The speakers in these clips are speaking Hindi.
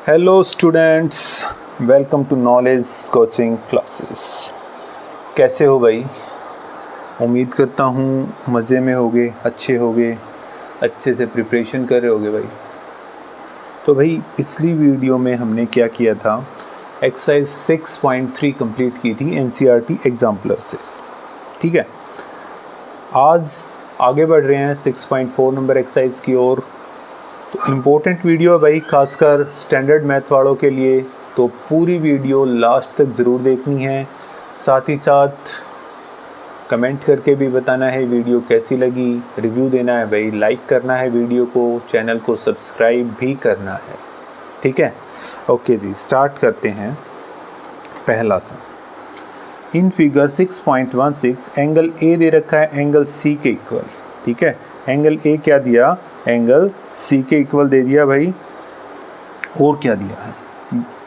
Hello students, welcome to Knowledge Coaching Classes. कैसे हो भाई? उम्मीद करता हूँ मज़े में होगे, अच्छे होगे, अच्छे से प्रिपरेशन कर रहे होगे भाई। तो भाई पिछली वीडियो में हमने क्या किया था, एक्सरसाइज 6.3 कंप्लीट की थी एनसीईआरटी एग्जाम्पलर से। ठीक है, आज आगे बढ़ रहे हैं 6.4 नंबर एक्सरसाइज की ओर। तो इम्पोर्टेंट वीडियो है भाई, खासकर स्टैंडर्ड मैथ वालों के लिए, तो पूरी वीडियो लास्ट तक ज़रूर देखनी है। साथ ही साथ कमेंट करके भी बताना है वीडियो कैसी लगी, रिव्यू देना है भाई, लाइक करना है वीडियो को, चैनल को सब्सक्राइब भी करना है। ठीक है, ओके जी, स्टार्ट करते हैं। पहला सा, इन फिगर 6.16 एंगल ए दे रखा है एंगल सी के इक्वल। ठीक है, एंगल ए क्या दिया, एंगल सी के इक्वल दे दिया भाई। और क्या दिया है,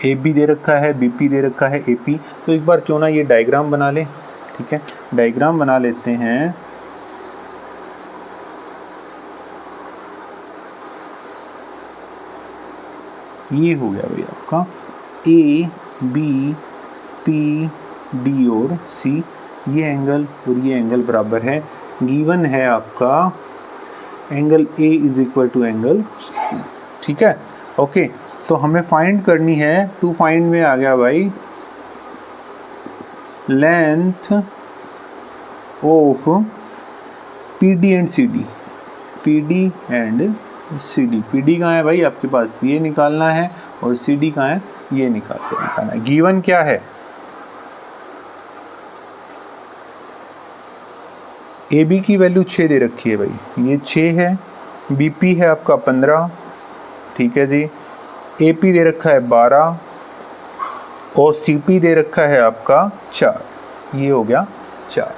ए बी दे रखा है, बी पी दे रखा है, ए पी। तो एक बार क्यों ना ये डायग्राम बना ले। ठीक है, डायग्राम बना लेते हैं। ये हो गया भाई आपका ए बी पी डी और सी, ये एंगल और ये एंगल बराबर है। गिवन है आपका angle A is equal to angle C. ठीक है, ओके। तो हमें फाइंड करनी है, टू फाइंड में आ गया भाई length of P D and C D. P D and C D, P D कहाँ है भाई आपके पास, ये निकालना है, और सी डी कहाँ है, ये निकालना है। गिवन क्या है, ए बी की वैल्यू 6 दे रखी है भाई, ये 6 है। बी पी है आपका 15। ठीक है जी, ए पी दे रखा है 12 और सी पी दे रखा है आपका 4। ये हो गया 4।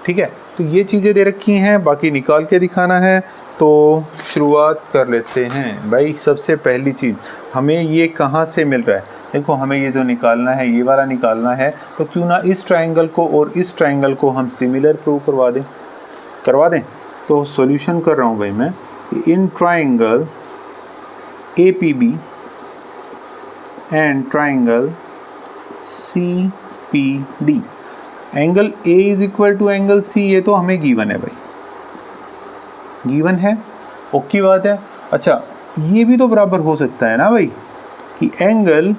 ठीक है, तो ये चीज़ें दे रखी हैं, बाकी निकाल के दिखाना है। तो शुरुआत कर लेते हैं भाई। सबसे पहली चीज़, हमें ये कहाँ से मिल रहा है, देखो हमें ये जो निकालना है, ये वाला निकालना है। तो क्यों ना इस ट्राइंगल को और इस ट्राइंगल को हम सिमिलर प्रूव करवा दें। तो सॉल्यूशन कर रहा हूँ भाई मैं। In triangle A P B and triangle C P D, angle A is equal to angle C, ये तो हमें गिवन है भाई, गिवन है, ओके बात है। अच्छा, ये भी तो बराबर हो सकता है ना भाई, कि angle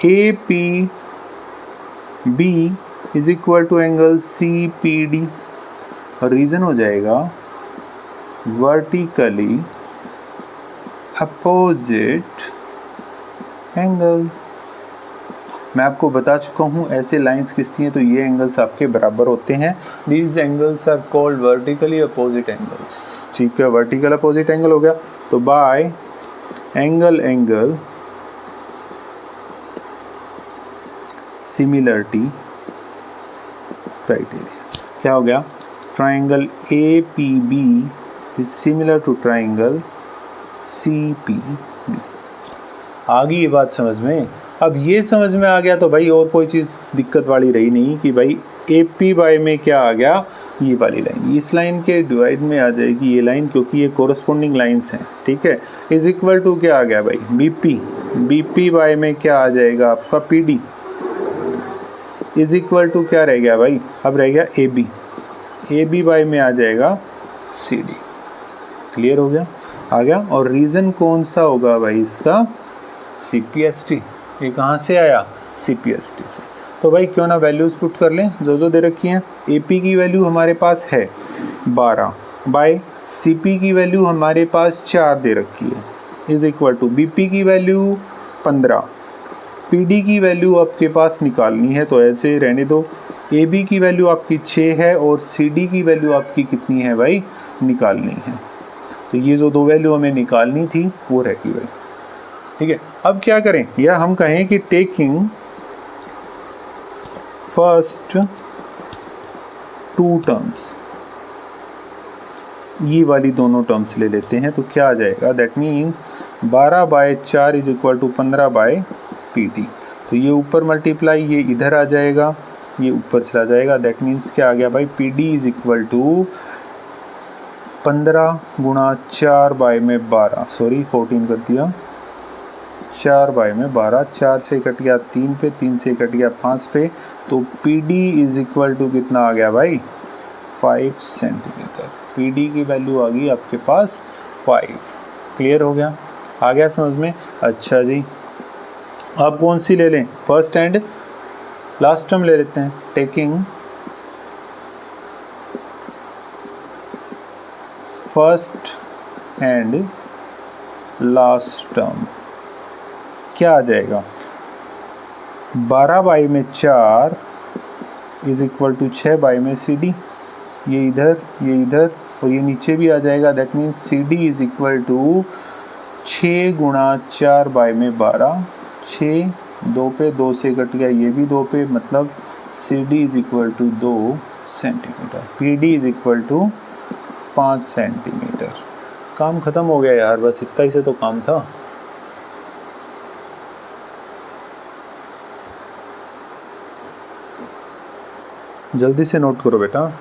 A P B is equal to angle C P D. Reason हो जाएगा वर्टिकली अपोजिट एंगल। मैं आपको बता चुका हूँ ऐसे लाइंस खिंचती हैं तो ये एंगल्स आपके बराबर होते हैं। These angles are called vertically opposite angles. ठीक है, वर्टिकल अपोजिट एंगल हो गया। तो बाय एंगल सिमिलरिटी क्राइटेरिया क्या हो गया, triangle A P B is similar to triangle C P D. आ गई ये बात समझ में? अब ये समझ में आ गया तो भाई और कोई चीज़ दिक्कत वाली रही नहीं कि भाई ए पी वाई में क्या आ गया, ये वाली लाइन इस लाइन के डिवाइड में आ जाएगी ये लाइन, क्योंकि ये कोरस्पोंडिंग लाइंस हैं। ठीक है, इज इक्वल टू क्या आ गया भाई, बी पी वाई में क्या आ जाएगा आपका P D, is equal to क्या रह गया भाई, अब रह गया ए बी वाई में आ जाएगा सी डी। क्लियर हो गया, आ गया। और रीज़न कौन सा होगा भाई इसका, सी पी एस टी। ये कहाँ से आया, सी पी एस टी से। तो भाई क्यों ना वैल्यूज़ पुट कर लें जो दे रखी हैं। ए पी की वैल्यू हमारे पास है 12 बाय सी पी की वैल्यू हमारे पास 4 दे रखी है, is equal to B P की वैल्यू 15, पी डी की वैल्यू आपके पास निकालनी है तो ऐसे रहने दो। ए बी की वैल्यू आपकी 6 है और सी डी की वैल्यू आपकी कितनी है भाई, निकालनी है। तो ये जो दो वैल्यू हमें निकालनी थी वो रहेगी भाई। ठीक है, अब क्या करें, या हम कहें कि टेकिंग फर्स्ट टू टर्म्स, ये वाली दोनों टर्म्स ले लेते हैं। तो क्या आ जाएगा, that means 12 by 4 is equal to 15 by P T. तो ये ऊपर मल्टीप्लाई, ये इधर आ जाएगा, ये ऊपर चला जाएगा। दैट मीन्स क्या आ गया भाई, P D is equal to 15 गुणा 4 बाय में 12, सॉरी 14 कर दिया, 4 बाई में 12, 4 से कट गया 3 पे, 3 से कट गया 5 पे, तो P D is equal to कितना आ गया भाई 5 सेंटीमीटर। पी डी की वैल्यू आ गई आपके पास 5। क्लियर हो गया, आ गया समझ में। अच्छा जी, अब कौन सी ले लें, फर्स्ट एंड लास्ट टर्म ले लेते हैं। Taking first and last term क्या आ जाएगा, 12 बाई में 4 इज इक्वल टू 6 बाई में सी डी। ये इधर और ये नीचे भी आ जाएगा, that means C D is equal to 6 गुणा 4 बाई में 12, 6 2 पे, 2 से कट गया ये भी 2 पे, मतलब C D is equal to 2 centimetre. P D is equal to 5 centimetre. काम ख़त्म हो गया यार, बस इतना ही से तो काम था। जल्दी से नोट करो बेटा।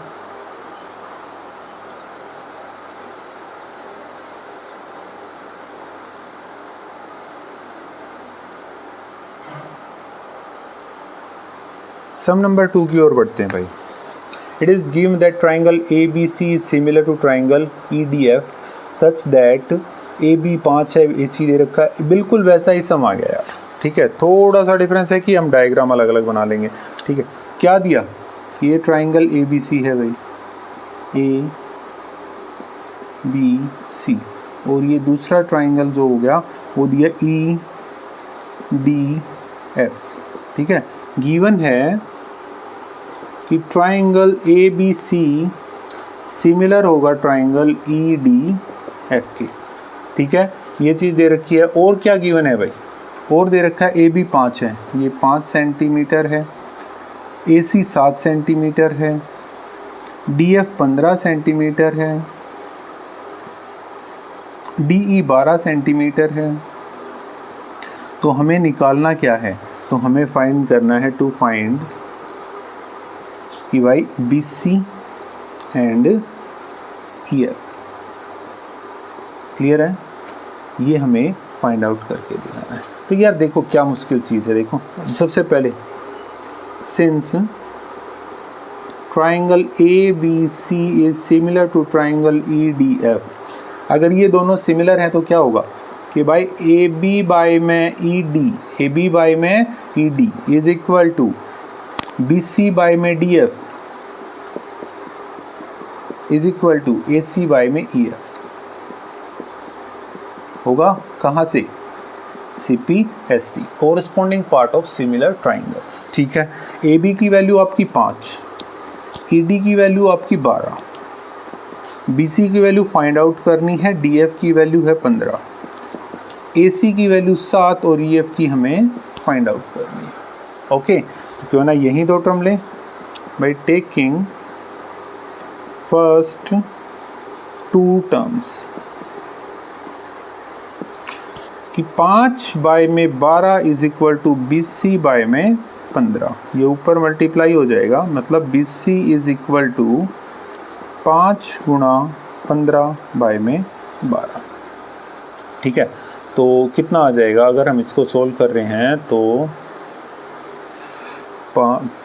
सम नंबर 2 की ओर बढ़ते हैं भाई। It is given that triangle A B C is similar to triangle E D F such that A B 5 है, ए सी दे रखा है। बिल्कुल वैसा ही सम आ गया यार, ठीक है। थोड़ा सा डिफरेंस है कि हम डायग्राम अलग अलग बना लेंगे, ठीक है। क्या दिया, ये ट्राइंगल ए बी सी है भाई, ए बी सी, और ये दूसरा ट्राइंगल जो हो गया वो दिया ई डी एफ, ठीक है। गिवन है कि triangle A B C similar होगा ट्राइंगल ई डी एफ के, ठीक है। ये चीज़ दे रखी है। और क्या गिवन है भाई, और दे रखा है ए बी 5 है, ये 5 सेंटीमीटर है, ए सी 7 सेंटीमीटर है, डी एफ 15 सेंटीमीटर है, डी ई 12 सेंटीमीटर है। तो हमें निकालना क्या है, तो हमें फाइंड करना है, टू फाइंड कि भाई B C and E F. Clear है, ये हमें फाइंड आउट करके दिखाना है। तो यार देखो क्या मुश्किल चीज़ है। देखो सबसे पहले since triangle A B C is similar to triangle E D F, अगर ये दोनों सिमिलर हैं तो क्या होगा कि भाई ए बी बाई में E D, A B by में E D is equal to B C by में D F is equal to A C by में ई एफ होगा। कहाँ से, C P S T, corresponding part of similar triangles, ठीक है। ए बी की वैल्यू आपकी 5, ई डी की वैल्यू आपकी 12, बी सी की वैल्यू फाइंड आउट करनी है, डी एफ की वैल्यू है 15, ए सी की वैल्यू 7 और ई एफ की हमें फाइंड आउट करनी है। ओके, तो क्यों ना यही दो टर्म लें बाई टेकिंग फर्स्ट 2 टर्म्स कि 5 बाई में 12 इज इक्वल टू 20 बाई में 15, ये ऊपर मल्टीप्लाई हो जाएगा, मतलब 20 इज इक्वल टू 5 गुणा 15 बाई में 12, ठीक है। तो कितना आ जाएगा, अगर हम इसको सोल्व कर रहे हैं तो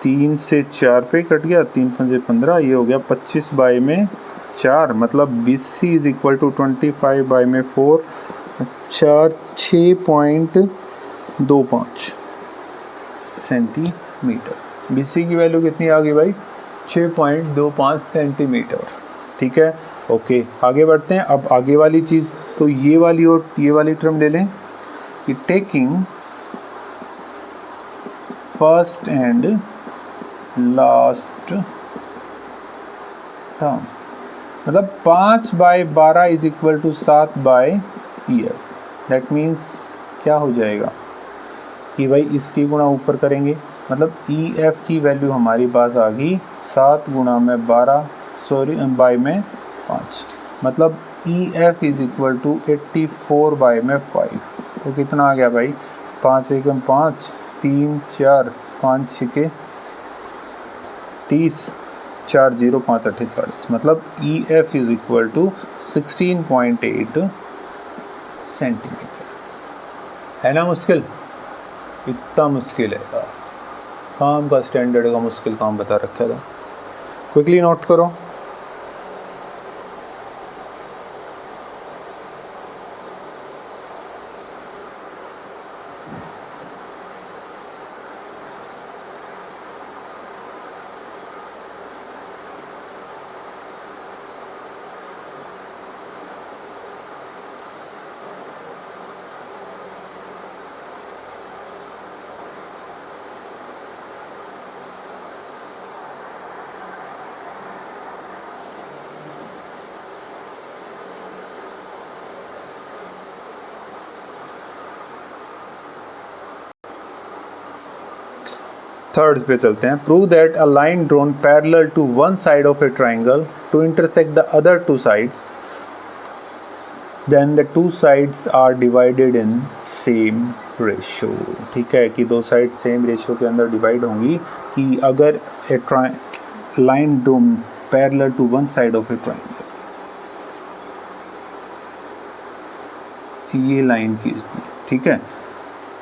3 से 4 पे कट गया, 3 5 15, ये हो गया 25 बाई में 4, मतलब 20 इज इक्वल टू 25 बाई में 4, 4 6.25 सेंटीमीटर। बी सी की वैल्यू कितनी आ गई भाई, 6.25 सेंटीमीटर, ठीक है। ओके, आगे बढ़ते हैं। अब आगे वाली चीज़, तो ये वाली और ये वाली टर्म ले लें कि taking first and last term, मतलब 5 by 12 is equal to 7 by E F. That means क्या हो जाएगा कि भाई इसकी गुणा ऊपर करेंगे, मतलब ई एफ की वैल्यू हमारी पास आ गई 7 गुणा में 12 बाई में 5, मतलब E F is equal to 84 by में 5। तो कितना आ गया भाई, 5 एकम 5, 3 4 5 6 30, 4 0 5 8 40, मतलब E F is equal to 16.8 centimetre. है ना मुश्किल, इतना मुश्किल है यार, काम का स्टैंडर्ड का मुश्किल काम बता रखा था। क्विकली नोट करो। थर्ड पे चलते हैं। Prove that a line drawn parallel to one side of a triangle to intersect the other two sides, then the two sides are divided in same ratio. ठीक है, कि दो साइड सेम रेशो के अंदर डिवाइड होंगी, कि अगर a line drawn parallel to one side of a triangle, ये लाइन खींच दी। ठीक है,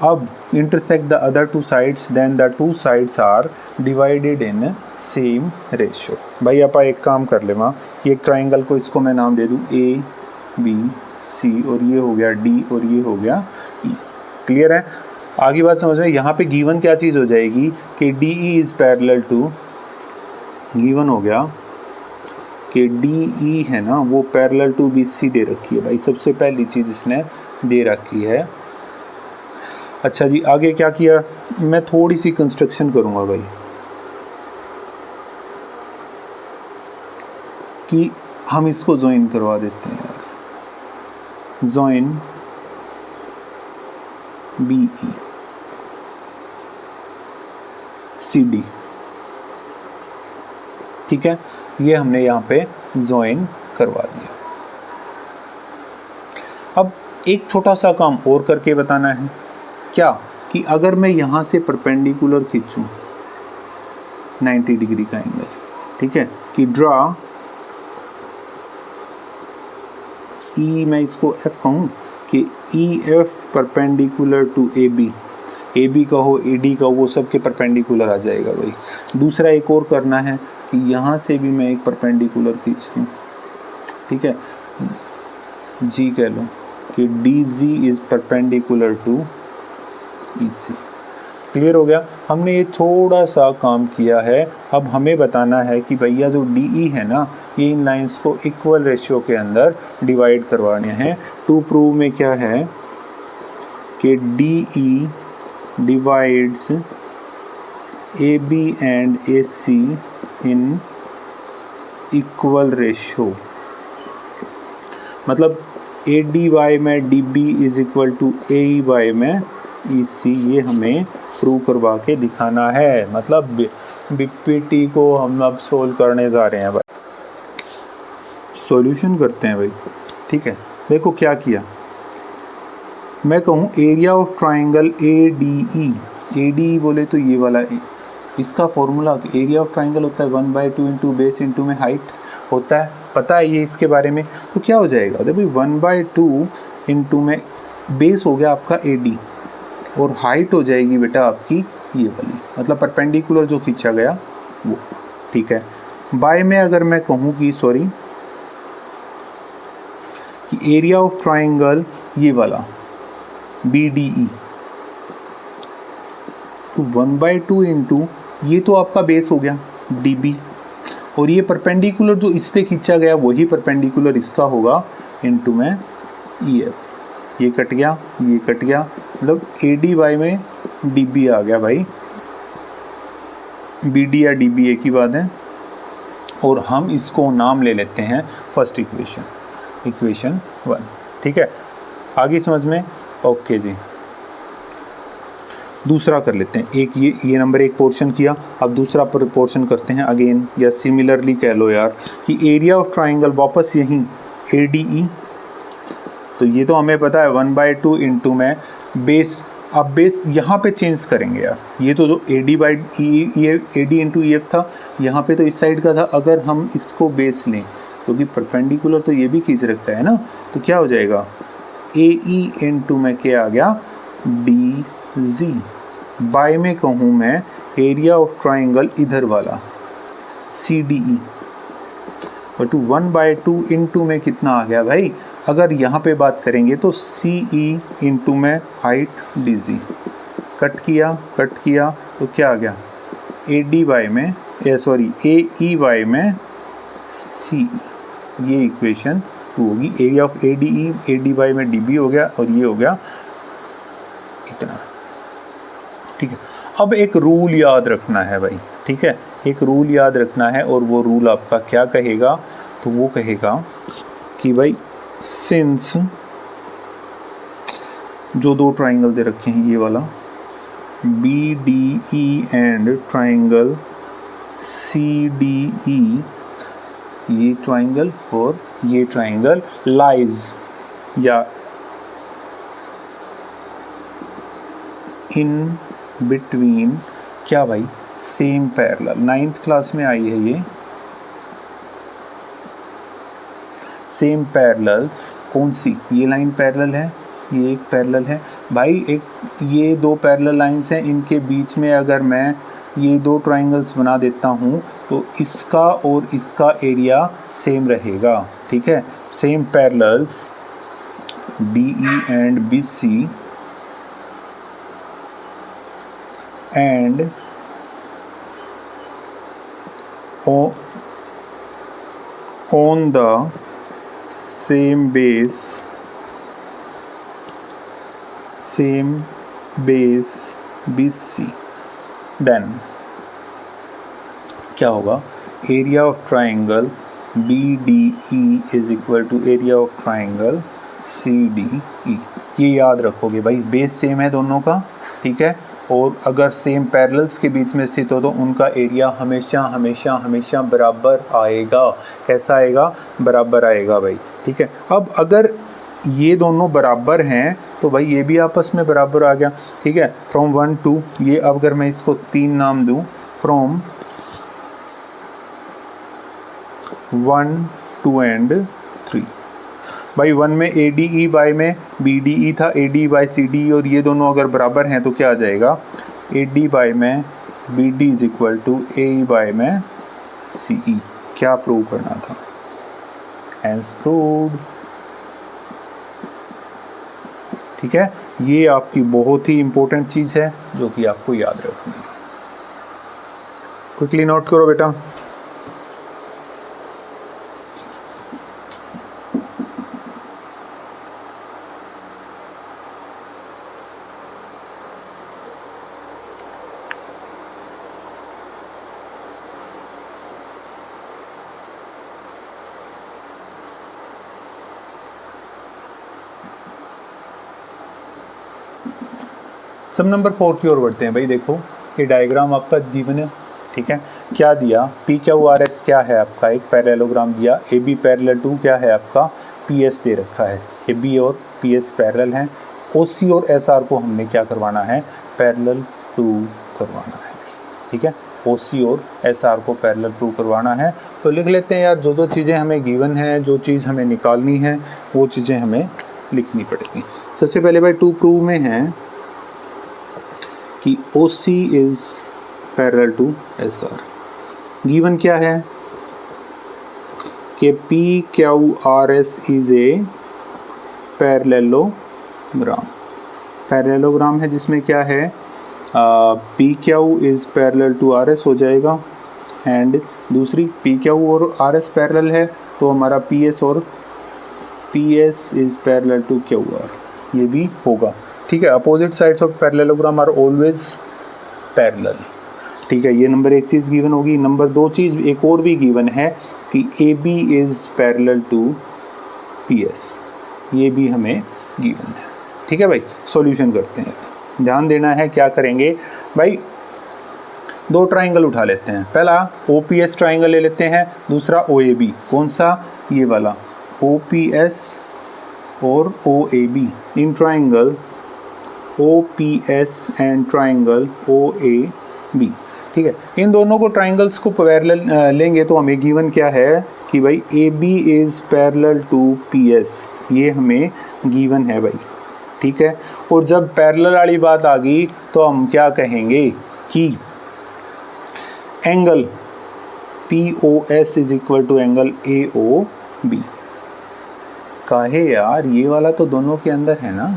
अब intersect the other two sides, then the two sides are divided in same ratio. भाई आप एक काम कर ले वहाँ कि एक ट्राइंगल को इसको मैं नाम दे दूँ ए बी सी, और ये हो गया डी और ये हो गया ई। क्लियर है, आगे बात समझ में। यहाँ पे गिवन क्या चीज़ हो जाएगी कि D E is parallel to, given हो गया कि डी ई है ना वो पैरेलल टू बी सी दे रखी है। भाई सबसे पहली चीज़ इसने दे रखी है। अच्छा जी, आगे क्या किया, मैं थोड़ी सी कंस्ट्रक्शन करूँगा भाई, कि हम इसको ज्वाइन करवा देते हैं यार, join B E C D. ठीक है, ये हमने यहाँ पे ज्वाइन करवा दिया। अब एक छोटा सा काम और करके बताना है, क्या कि अगर मैं यहाँ से परपेंडिकुलर खींचूं 90 डिग्री का एंगल, ठीक है, कि ड्रा ई, मैं इसको एफ कहूँ कि E F perpendicular to A B का हो ए डी का हो, वो सब के परपेंडिकुलर आ जाएगा भाई। दूसरा एक और करना है कि यहाँ से भी मैं एक परपेंडिकुलर खींच दूँ। ठीक है, जी कह लो कि D G is perpendicular to E C. Clear हो गया, हमने ये थोड़ा सा काम किया है। अब हमें बताना है कि भैया जो डी ई है ना, ये इन लाइंस को इक्वल रेशियो के अंदर डिवाइड करवाने हैं। टू प्रूव में क्या है कि D E divides A B and A C in equal ratio, मतलब ए डी वाई में D B is equal to A E by में ई सी। ये हमें प्रूव करवा के दिखाना है, मतलब बीपीटी को हम अब सोल्व करने जा रहे हैं भाई। सॉल्यूशन करते हैं भाई। ठीक है, देखो क्या किया, मैं कहूँ area of triangle A D E बोले तो ये वाला ए, इसका फॉर्मूला एरिया ऑफ ट्राइंगल होता है 1/2 इंटू बेस इंटू में हाइट होता है, पता है ये इसके बारे में। तो क्या हो जाएगा, देखो 1/2 इंटू में बेस हो गया आपका ए डी, और हाइट हो जाएगी बेटा आपकी ये वाली, मतलब परपेंडिकुलर जो खींचा गया वो। ठीक है, बाय में अगर मैं कहूँ कि सॉरी कि एरिया ऑफ ट्राइंगल ये वाला बी डी ई, तो 1/2 इंटू ये तो आपका बेस हो गया डी बी, और ये परपेंडिकुलर जो इस पे खींचा गया वही परपेंडिकुलर इसका होगा इंटू में ई एफ। ये कट गया, ये कट गया, मतलब ए डी वाई में डी बी आ गया भाई, बी डी या डी बी एक ही बात है। और हम इसको नाम ले लेते हैं फर्स्ट इक्वेशन 1। ठीक है, आगे समझ में, ओके जी। दूसरा कर लेते हैं, एक ये नंबर एक पोर्शन किया, अब दूसरा पोर्शन करते हैं अगेन, या सिमिलरली कह लो यार, कि एरिया ऑफ ट्राइंगल वापस यहीं ए डी ई, तो ये तो हमें पता है 1/2 इंटू में बेस। अब बेस यहाँ पे चेंज करेंगे यार, ये तो जो A D by A D into E F था, यहाँ पे तो इस साइड का था। अगर हम इसको बेस लें क्योंकि परपेंडिकुलर तो ये भी खींच रखता है ना, तो क्या हो जाएगा ए ई इंटू में क्या आ गया DZ। बाय में कहूँ मैं एरिया ऑफ ट्राइंगल इधर वाला CDE, और 1/2 इंटू में कितना आ गया भाई, अगर यहाँ पे बात करेंगे तो CE इंटू में हाइट DZ। कट किया तो क्या आ गया, ADY में AEY में CE। ये इक्वेशन 2 होगी। एरिया ऑफ ADE ADY में DB हो गया और ये हो गया इतना। ठीक है, अब एक रूल याद रखना है भाई। ठीक है, एक रूल याद रखना है, और वो रूल आपका क्या कहेगा, तो वो कहेगा कि भाई सिंस जो दो ट्राइंगल दे रखे हैं, ये वाला BDE एंड ट्राइंगल CDE, ये ट्राइंगल और ये ट्राइंगल लाइज या इन बिटवीन क्या भाई, सेम पैरेलल। 9th क्लास में आई है ये सेम पैरेलल्स। कौन सी, ये लाइन पैरेलल है, ये एक पैरेलल है भाई। एक ये दो पैरेलल लाइंस हैं, इनके बीच में अगर मैं ये दो ट्राइंगल्स बना देता हूँ तो इसका और इसका एरिया सेम रहेगा। ठीक है, same parallels DE and BC and on the same base BC, then क्या होगा, area of triangle BDE is equal to area of triangle CDE। ये याद रखोगे भाई, बेस सेम है दोनों का। ठीक है, और अगर सेम पैरेलल्स के बीच में स्थित हो तो उनका एरिया हमेशा हमेशा हमेशा बराबर आएगा। कैसा आएगा, बराबर आएगा भाई। ठीक है, अब अगर ये दोनों बराबर हैं तो भाई ये भी आपस में बराबर आ गया। ठीक है, फ्रॉम 1 to, ये अगर मैं इसको 3 नाम दूं, फ्रॉम 1 2 एंड 3 भाई। 1 में ADE बाय में BDE था, AD बाय CDE, और ये दोनों अगर बराबर हैं तो क्या आ जाएगा, AD बाय में BD is equal to AE by में CE। क्या प्रूव करना था, एंस प्रूव्ड। ठीक है, ये आपकी बहुत ही इंपॉर्टेंट चीज़ है जो कि आपको याद रखनी है। क्विकली नोट करो बेटा। सब नंबर 4 की ओर बढ़ते हैं भाई। देखो ये डायग्राम आपका गिवन है। ठीक है, क्या दिया, PQRS क्या है आपका, एक पैरेललोग्राम दिया। AB पैरेलल टू क्या है आपका, PS दे रखा है। AB और PS पैरेलल हैं। OC और SR को हमने क्या करवाना है, पैरेलल प्रूव करवाना है। ठीक है, OC और SR को पैरेलल प्रूव करवाना है। तो लिख लेते हैं यार, जो जो चीज़ें हमें गिवन है, जो चीज़ हमें निकालनी है, वो चीज़ें हमें लिखनी पड़ेगी। सबसे पहले भाई टू प्रूव में है कि OC is parallel to SR। Given क्या है कि PQRS is a parallelogram. Parallelogram है जिसमें क्या है, PQ is parallel to RS हो जाएगा, एंड दूसरी PQ और RS पैरेलल है तो हमारा PS और PS is parallel to QR, ये भी होगा। ठीक है, opposite sides of parallelogram are always parallel. ठीक है, ये नंबर 1 चीज़ गिवन होगी। नंबर 2 चीज़ एक और भी गिवन है कि AB is parallel to PS, ये भी हमें गिवन है। ठीक है भाई, सॉल्यूशन करते हैं। ध्यान देना है, क्या करेंगे भाई, दो ट्राइंगल उठा लेते हैं। पहला OPS ट्राइंगल ले लेते हैं, दूसरा OAB। कौन सा, ये वाला OPS और OAB। In triangle OPS and triangle OAB। ठीक है, इन दोनों को ट्राइंगल्स को पैरेलल लेंगे तो हमें गिवन क्या है कि भाई AB is parallel to PS, ये हमें गिवन है भाई। ठीक है। और जब पैरेलल वाली बात आ गई तो हम क्या कहेंगे कि angle POS is equal to angle AOB। काहे यार, ये वाला तो दोनों के अंदर है ना,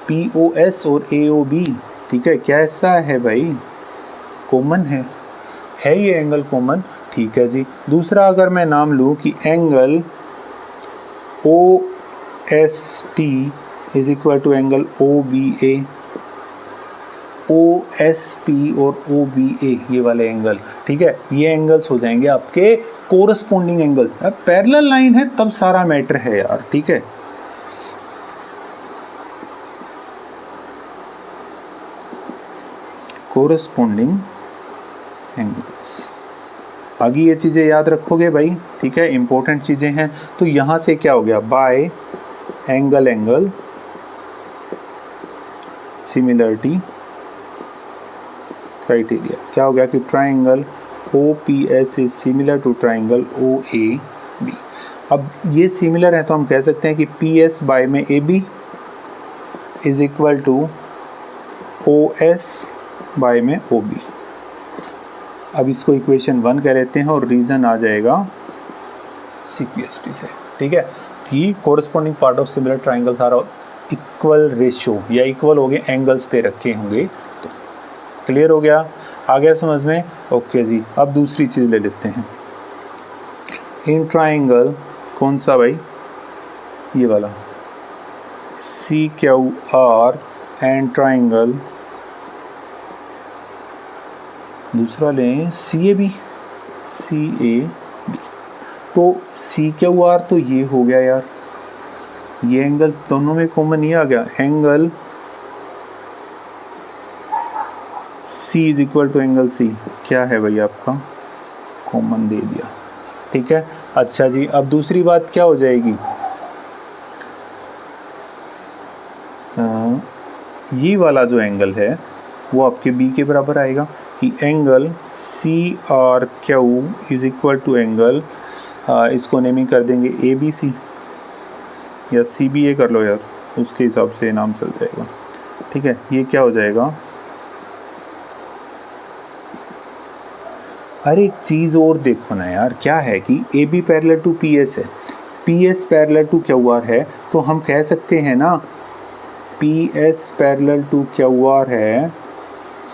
POS और AOB, ठीक है। क्या ऐसा है भाई, कॉमन है ये एंगल कॉमन, ठीक है जी। दूसरा अगर मैं नाम लूँ कि angle OST is equal to angle OBA, OSP और OBA ये वाले एंगल, ठीक है, ये एंगल्स हो जाएंगे आपके कोरस्पोंडिंग एंगल। अब पैरेलल लाइन है तब सारा मैटर है यार, ठीक है। कोरस्पोंडिंग एंगल्स, आगे ये चीज़ें याद रखोगे भाई, ठीक है, इंपॉर्टेंट चीज़ें हैं। तो यहाँ से क्या हो गया, बाय एंगल सिमिलरिटी क्राइटेरिया, क्या हो गया कि triangle OPS is similar to triangle OAB। अब ये सिमिलर है तो हम कह सकते हैं कि PS बाय में AB is equal to OS by में OB। अब इसको इक्वेशन 1 कह लेते हैं और रीज़न आ जाएगा CPST से, ठीक है, कि corresponding part of similar triangles are equal ratio या इक्वल हो गए एंगल्स दे रखे होंगे। तो क्लियर हो गया, आ गया समझ में, ओके जी। अब दूसरी चीज़ ले लेते हैं, इन ट्राइंगल, कौन सा भाई, ये वाला CQR एंड ट्राइंगल, दूसरा लें CAB। तो CQR तो ये हो गया यार, ये एंगल दोनों में कॉमन ही आ गया, angle C is equal to angle C, क्या है भाई आपका, कॉमन दे दिया, ठीक है। अच्छा जी, अब दूसरी बात क्या हो जाएगी, ये वाला जो एंगल है वो आपके B के बराबर आएगा कि angle CRQ is equal to angle, इसको नेमिंग कर देंगे ABC या CBA कर लो यार, उसके हिसाब से नाम चल जाएगा, ठीक है। ये क्या हो जाएगा, अरे एक चीज़ और देखो ना यार, क्या है कि AB पैरेलल टू PS है, PS पैरेलल टू QR है, तो हम कह सकते हैं ना PS पैरेलल टू QR है,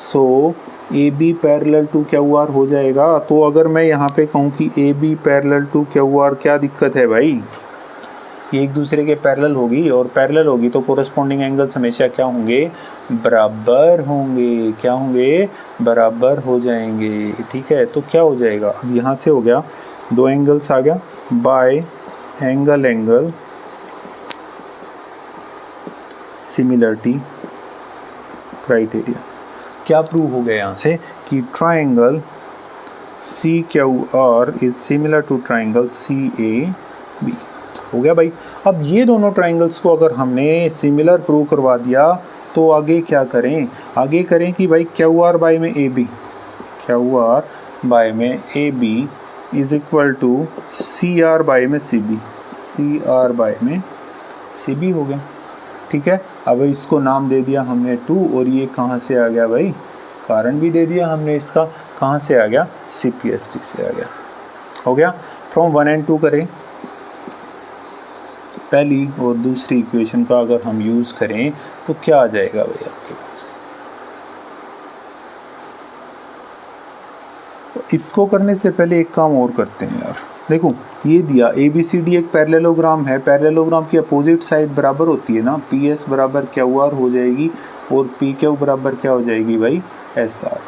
सो AB पैरेलल टू QR हो जाएगा। तो अगर मैं यहाँ पे कहूँ कि AB पैरेलल टू QR, क्या दिक्कत है भाई, ये एक दूसरे के पैरेलल होगी, और पैरेलल होगी तो कोरस्पॉन्डिंग एंगल्स हमेशा क्या होंगे, बराबर होंगे, क्या होंगे, बराबर हो जाएंगे, ठीक है। तो क्या हो जाएगा, अब यहाँ से हो गया, दो एंगल्स आ गया, बाय एंगल सिमिलरिटी क्राइटेरिया। क्या प्रूव हो गया यहाँ से कि triangle CQR is similar to triangle CAB, हो गया भाई। अब ये दोनों ट्राइंगल्स को अगर हमने सिमिलर प्रूव करवा दिया तो आगे क्या करें, आगे करें कि भाई QR बाय में AB, QR बाय में AB is equal to CR by में CB, CR बाय में CB हो गया, ठीक है। अब इसको नाम दे दिया हमने 2, और ये कहाँ से आ गया भाई, कारण भी दे दिया हमने इसका, कहाँ से आ गया, CPST से आ गया, हो गया। फ्रॉम 1 and 2 करें, पहली और दूसरी इक्वेशन का अगर हम यूज़ करें तो क्या आ जाएगा भाई आपके पास। इसको करने से पहले एक काम और करते हैं यार, देखो ये दिया ABCD एक पैरेललोग्राम है, पैरेललोग्राम की अपोजिट साइड बराबर होती है ना, PS बराबर QR हो जाएगी और PQ बराबर क्या हो जाएगी भाई, SR।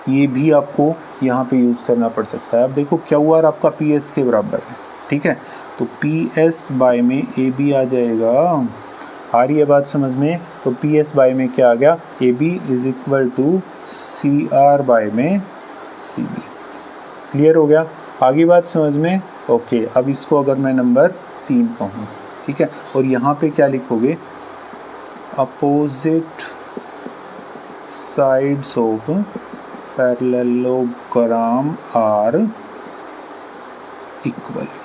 ये भी आपको यहाँ पे यूज़ करना पड़ सकता है। अब देखो QR आपका PS के बराबर है, ठीक है, तो PS बाय में AB आ जाएगा, आ रही है बात समझ में। तो PS बाय में क्या आ गया, AB is equal to CR by में CB। क्लियर हो गया, आगे बात समझ में, ओके। अब इसको अगर मैं नंबर 3 कहूँ, ठीक है, और यहाँ पे क्या लिखोगे, opposite sides of parallelogram are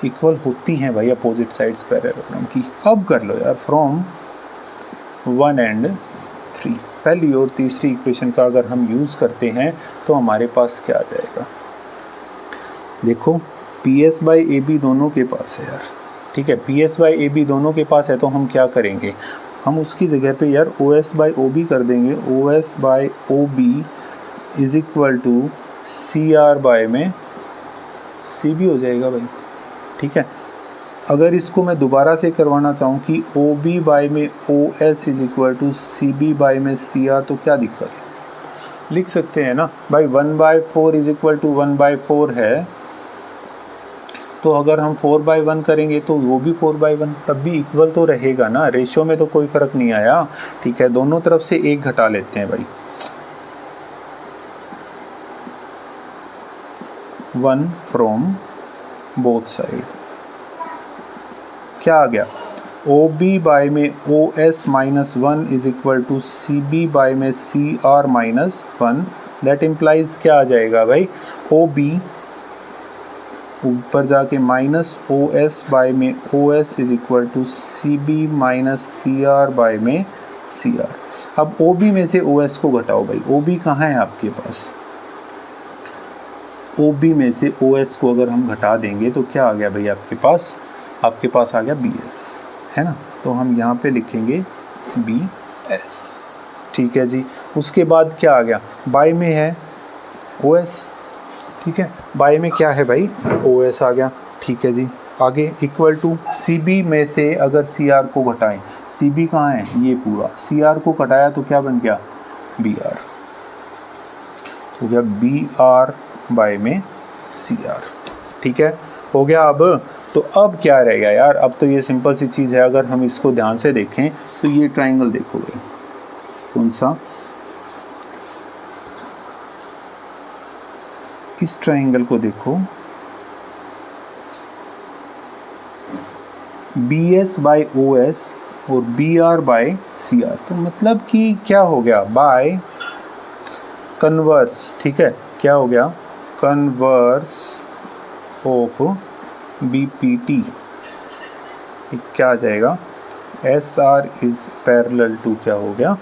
equal होती हैं भाई अपोजिट साइड्स पैरेललोग्राम की। अब कर लो यार, फ्रॉम 1 and 3। पहली और तीसरी इक्वेशन का अगर हम यूज़ करते हैं तो हमारे पास क्या आ जाएगा, देखो P S by A B दोनों के पास है यार, ठीक है, P S by A B दोनों के पास है, तो हम क्या करेंगे, हम उसकी जगह पे यार O S by O B कर देंगे। O S by O B is equal to C R by में सी बी हो जाएगा भाई, ठीक है। अगर इसको मैं दोबारा से करवाना चाहूँ कि ओ बी बाय में O S is equal to C B by में सी आर, तो क्या दिक्कत है, लिख सकते हैं ना भाई। 1/4 इज इक्वल टू 1/4 है, तो अगर हम 4/1 करेंगे तो वो भी 4/1, तब भी इक्वल तो रहेगा ना, रेशियो में तो कोई फ़र्क नहीं आया, ठीक है। दोनों तरफ से एक घटा लेते हैं भाई, 1 फ्रॉम बोथ साइड, क्या आ गया, ओ बी बाय में O S minus 1 is equal to C B by में C R minus 1। That implies क्या आ जाएगा भाई, ओ बी ऊपर जाके माइनस ओ एस बाय में O S is equal to C B minus C R by में सी आर। अब ओ बी में से ओ एस को घटाओ भाई, ओ बी कहाँ है आपके पास, ओ बी में से ओ एस को अगर हम घटा देंगे तो क्या आ गया भाई आपके पास आ गया बी एस, है ना। तो हम यहाँ पे लिखेंगे बी एस, ठीक है जी। उसके बाद क्या आ गया, बाय में है ओ एस, ठीक है, बाय में क्या है भाई ओ एस आ गया, ठीक है जी। आगे इक्वल टू सी बी में से अगर सी आर को घटाएं, सी बी कहाँ है, ये पूरा, सी आर को घटाया तो क्या बन गया बी आर, हो गया बी आर बाय में सी आर, ठीक है, हो गया। तो अब क्या रहेगा यार, अब तो ये सिंपल सी चीज़ है। अगर हम इसको ध्यान से देखें तो ये ट्राइंगल देखो भाई, कौन सा, इस ट्राइंगल को देखो, B S by O S और B R by C R, तो मतलब कि क्या हो गया, बाय कन्वर्स, ठीक है, क्या हो गया, converse of B P T, क्या आ जाएगा, S R is parallel to क्या हो गया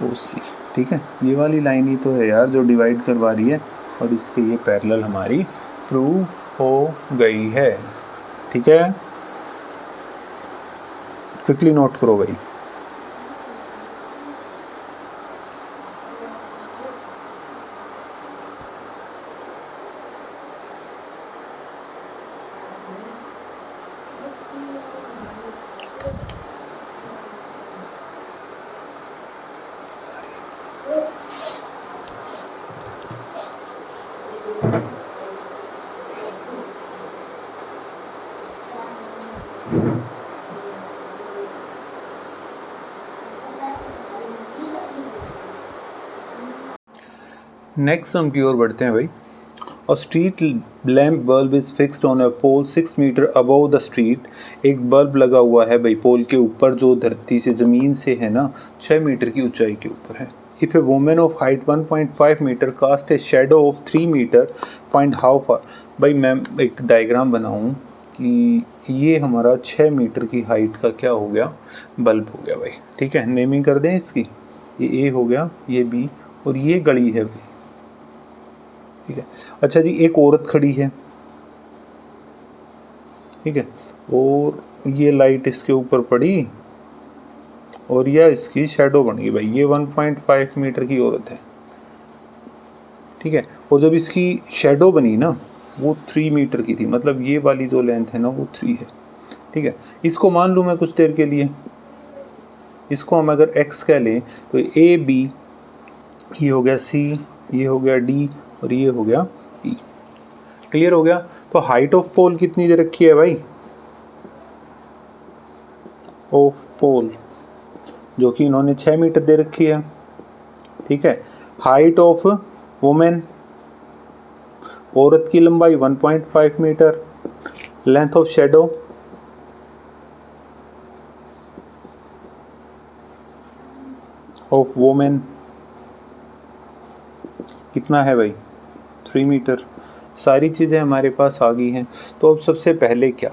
ओ सी, ठीक है। ये वाली लाइन ही तो है यार जो डिवाइड करवा रही है, और इसके ये पैरेलल हमारी प्रूव हो गई है, ठीक है। क्विकली नोट करो भाई। नेक्स्ट हम की ओर बढ़ते हैं भाई। A street lamp bulb is fixed on a pole 6 metre above the street. एक बल्ब लगा हुआ है भाई पोल के ऊपर, जो धरती से ज़मीन से है ना 6 मीटर की ऊंचाई के ऊपर है। If a woman of height 1.5 metre cast a shadow of 3 metre, find how far. भाई मैं एक डायग्राम बनाऊँ कि ये हमारा 6 मीटर की हाइट का क्या हो गया, बल्ब हो गया भाई, ठीक है। नेमिंग कर दें इसकी, ये ए हो गया, ये बी, और ये गली है भाई, ठीक है। अच्छा जी, एक औरत खड़ी है, ठीक है, और ये लाइट इसके ऊपर पड़ी और यह इसकी शेडो बन गई भाई। ये 1.5 मीटर की औरत है, ठीक है, और जब इसकी शेडो बनी ना वो 3 मीटर की थी, मतलब ये वाली जो लेंथ है ना वो 3 है, ठीक है। इसको मान लूँ मैं कुछ देर के लिए, इसको हम अगर x कह लें तो ए बी, ये हो गया सी, ये हो गया डी, और ये हो गया ई। क्लियर हो गया। तो हाइट ऑफ पोल कितनी दे रखी है भाई, ऑफ पोल जो कि इन्होंने 6 मीटर दे रखी है, ठीक है। हाइट ऑफ वुमेन, औरत की लंबाई 1.5 metre, length of shadow of woman कितना है भाई 3 मीटर। सारी चीज़ें हमारे पास आ गई हैं। तो अब सबसे पहले क्या,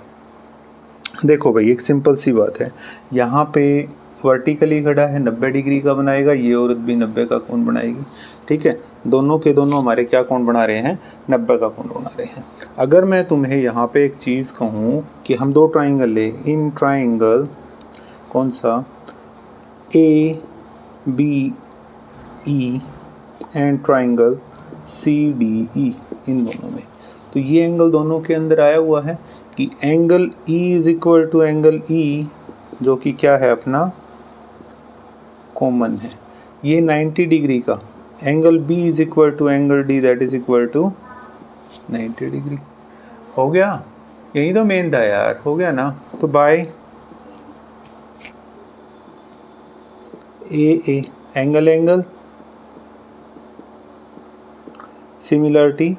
देखो भाई एक सिंपल सी बात है, यहाँ पे वर्टिकली खड़ा है 90 डिग्री का बनाएगा, ये औरत भी 90 का कोण बनाएगी। ठीक है, दोनों के दोनों हमारे क्या कोण बना रहे हैं, 90 का कोण बना रहे हैं। अगर मैं तुम्हें यहाँ पे एक चीज़ कहूँ कि हम दो ट्राइंगल ले, इन ट्राइंगल कौन सा A B E and triangle C D E, इन दोनों में, तो ये एंगल दोनों के अंदर आया हुआ है कि angle E is equal to angle E, जो कि क्या है अपना कॉमन है, ये 90 डिग्री का, angle B is equal to angle D that is equal to 90 degree. हो गया, यही तो मेन था यार, हो गया ना। तो by A angle angle similarity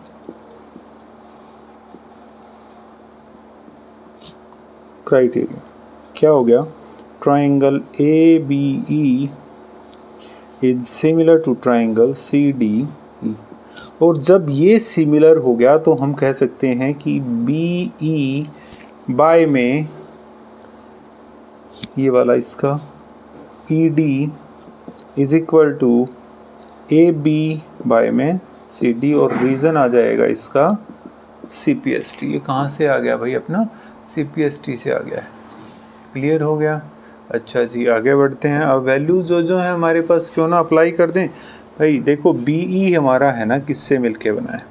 criteria क्या हो गया, triangle A B E is similar to triangle C D E. और जब ये सिमिलर हो गया तो हम कह सकते हैं कि बी ई बाय में ये वाला इसका E D is equal to A B by में सी डी, और रीज़न आ जाएगा इसका सी पी एस टी। ये कहाँ से आ गया भाई, अपना सी पी एस टी से आ गया है। क्लियर हो गया। अच्छा जी, आगे बढ़ते हैं। अब वैल्यू जो है हमारे पास क्यों ना अप्लाई कर दें भाई। देखो बी ई हमारा है ना, किससे मिलके बना है,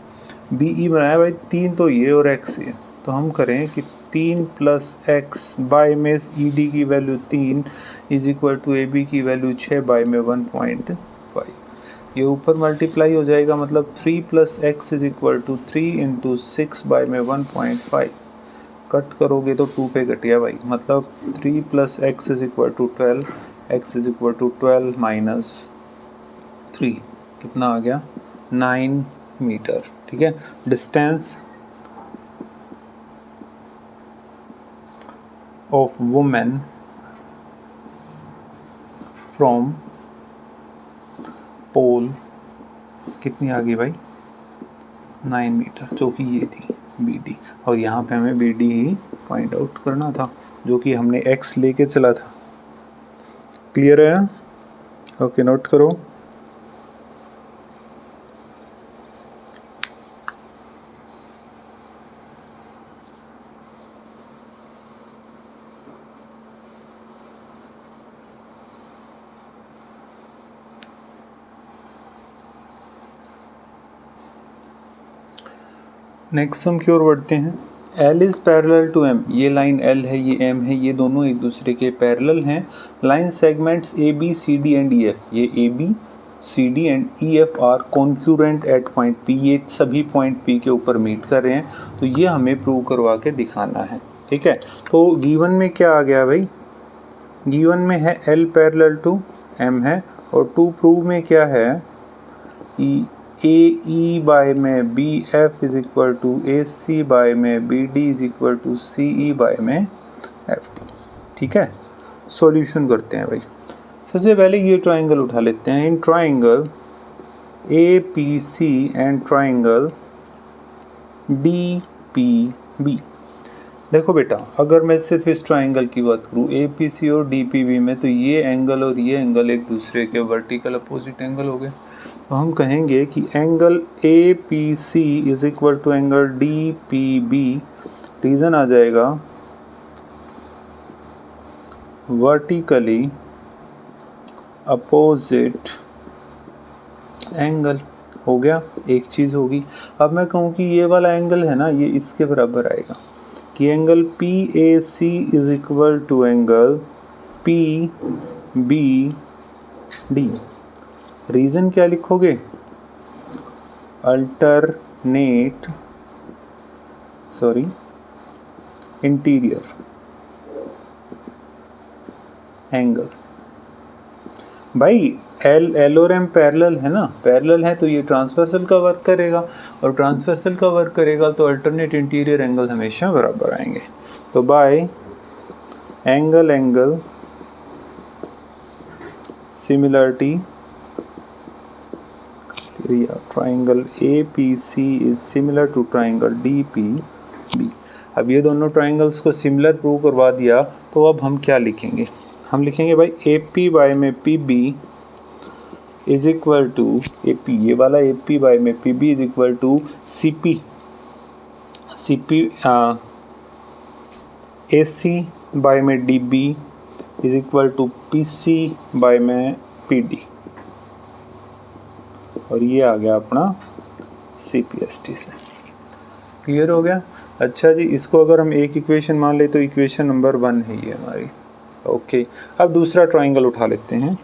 बी ई बनाया भाई 3 तो ये और x ये, तो हम करें कि 3 प्लस एक्स बाय में ई डी की value 3 is equal to A B की वैल्यू 6 बाय में 1.5, ये ऊपर मल्टीप्लाई हो जाएगा, मतलब 3 plus x is equal to 3 into 6 by में 1.5, कट करोगे तो 2 पे कट गया भाई, मतलब 3 plus x is equal to 12, x is equal to 12 minus 3, कितना आ गया 9 मीटर। ठीक है, distance of woman from pole कितनी आ गई भाई 9 मीटर, जो कि ये थी बी डी, और यहाँ पे हमें बी डी ही फाइंड आउट करना था, जो कि हमने एक्स लेके चला था। क्लियर है? ओके, नोट करो। नेक्स्ट हम की ओर बढ़ते हैं। L is parallel to M, ये लाइन L है, ये M है, ये दोनों एक दूसरे के पैरेलल हैं। Line segments A B C D and E F, ये A B C D and E F are concurrent at point P, ये सभी पॉइंट P के ऊपर मीट कर रहे हैं, तो ये हमें प्रूव करवा के दिखाना है। ठीक है, तो गिवन में क्या आ गया भाई, गिवन में है L पैरेलल टू M है, और टू प्रूव में क्या है कि ए ई बाय में B F is equal to A C by में B D is equal to C E by में एफ डी। ठीक है, सॉल्यूशन करते हैं भाई। सबसे पहले ये ट्राइंगल उठा लेते हैं। In triangle A P C and triangle D P B, देखो बेटा, अगर मैं सिर्फ इस ट्राइंगल की बात करूँ ए पी सी और डी पी बी में, तो ये एंगल और ये एंगल एक दूसरे के वर्टिकल अपोजिट एंगल हो गए, तो हम कहेंगे कि angle A P C is equal to angle D P B, reason आ जाएगा वर्टिकली अपोजिट एंगल। हो गया, एक चीज़ होगी। अब मैं कहूँ कि ये वाला एंगल है ना, ये इसके बराबर आएगा कि angle P A C is equal to angle P B D. Reason क्या लिखोगे, अल्टरनेट इंटीरियर एंगल। भाई एल और एम पैरेलल है ना, पैरेलल है तो ये ट्रांसवर्सल का वर्क करेगा, और ट्रांसवर्सल का वर्क करेगा तो अल्टरनेट इंटीरियर एंगल हमेशा बराबर आएंगे। तो by angle similarity triangle A P C is similar to triangle D P B. अब ये दोनों ट्राइंगल्स को सिमिलर प्रूव करवा दिया, तो अब हम क्या लिखेंगे, हम लिखेंगे भाई ए पी बाय में P B is equal to A P, ये वाला ए पी बाय में P B is equal to C P A C by में D B is equal to P C by में पी डी, और ये आ गया अपना सी पी एस टी से। क्लियर हो गया? अच्छा जी, इसको अगर हम एक इक्वेशन मान ले तो इक्वेशन नंबर 1 है ये हमारी। ओके, अब दूसरा ट्राइंगल उठा लेते हैं।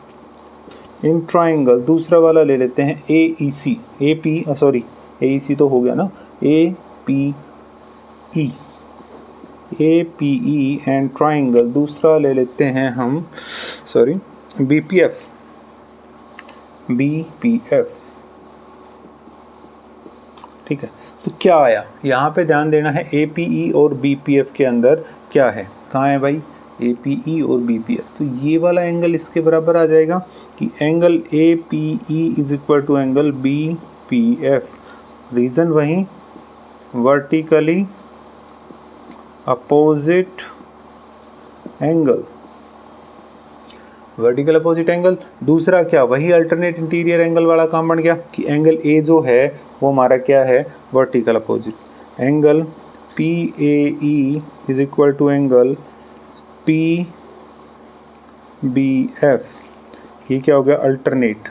इन ट्राइंगल दूसरा वाला ले लेते हैं ए ई सी, ए पी सॉरी ए ई सी तो हो गया ना, ए पी ई एंड ट्राइंगल दूसरा ले लेते हैं हम, सॉरी बी पी एफ। ठीक है, तो क्या आया यहाँ पे, ध्यान देना है ए पी ई और बी पी एफ के अंदर क्या है, कहाँ है भाई ए पी ई और बी पी एफ। तो ये वाला एंगल इसके बराबर आ जाएगा कि angle A P E is equal to angle B P F. Reason वही, vertically opposite angle, vertical opposite angle. दूसरा क्या, वही अल्टरनेट इंटीरियर एंगल वाला काम बन गया कि एंगल ए जो है वो हमारा क्या है, vertical opposite. Angle P A E is equal to angle P B F, ये क्या हो गया, अल्टरनेट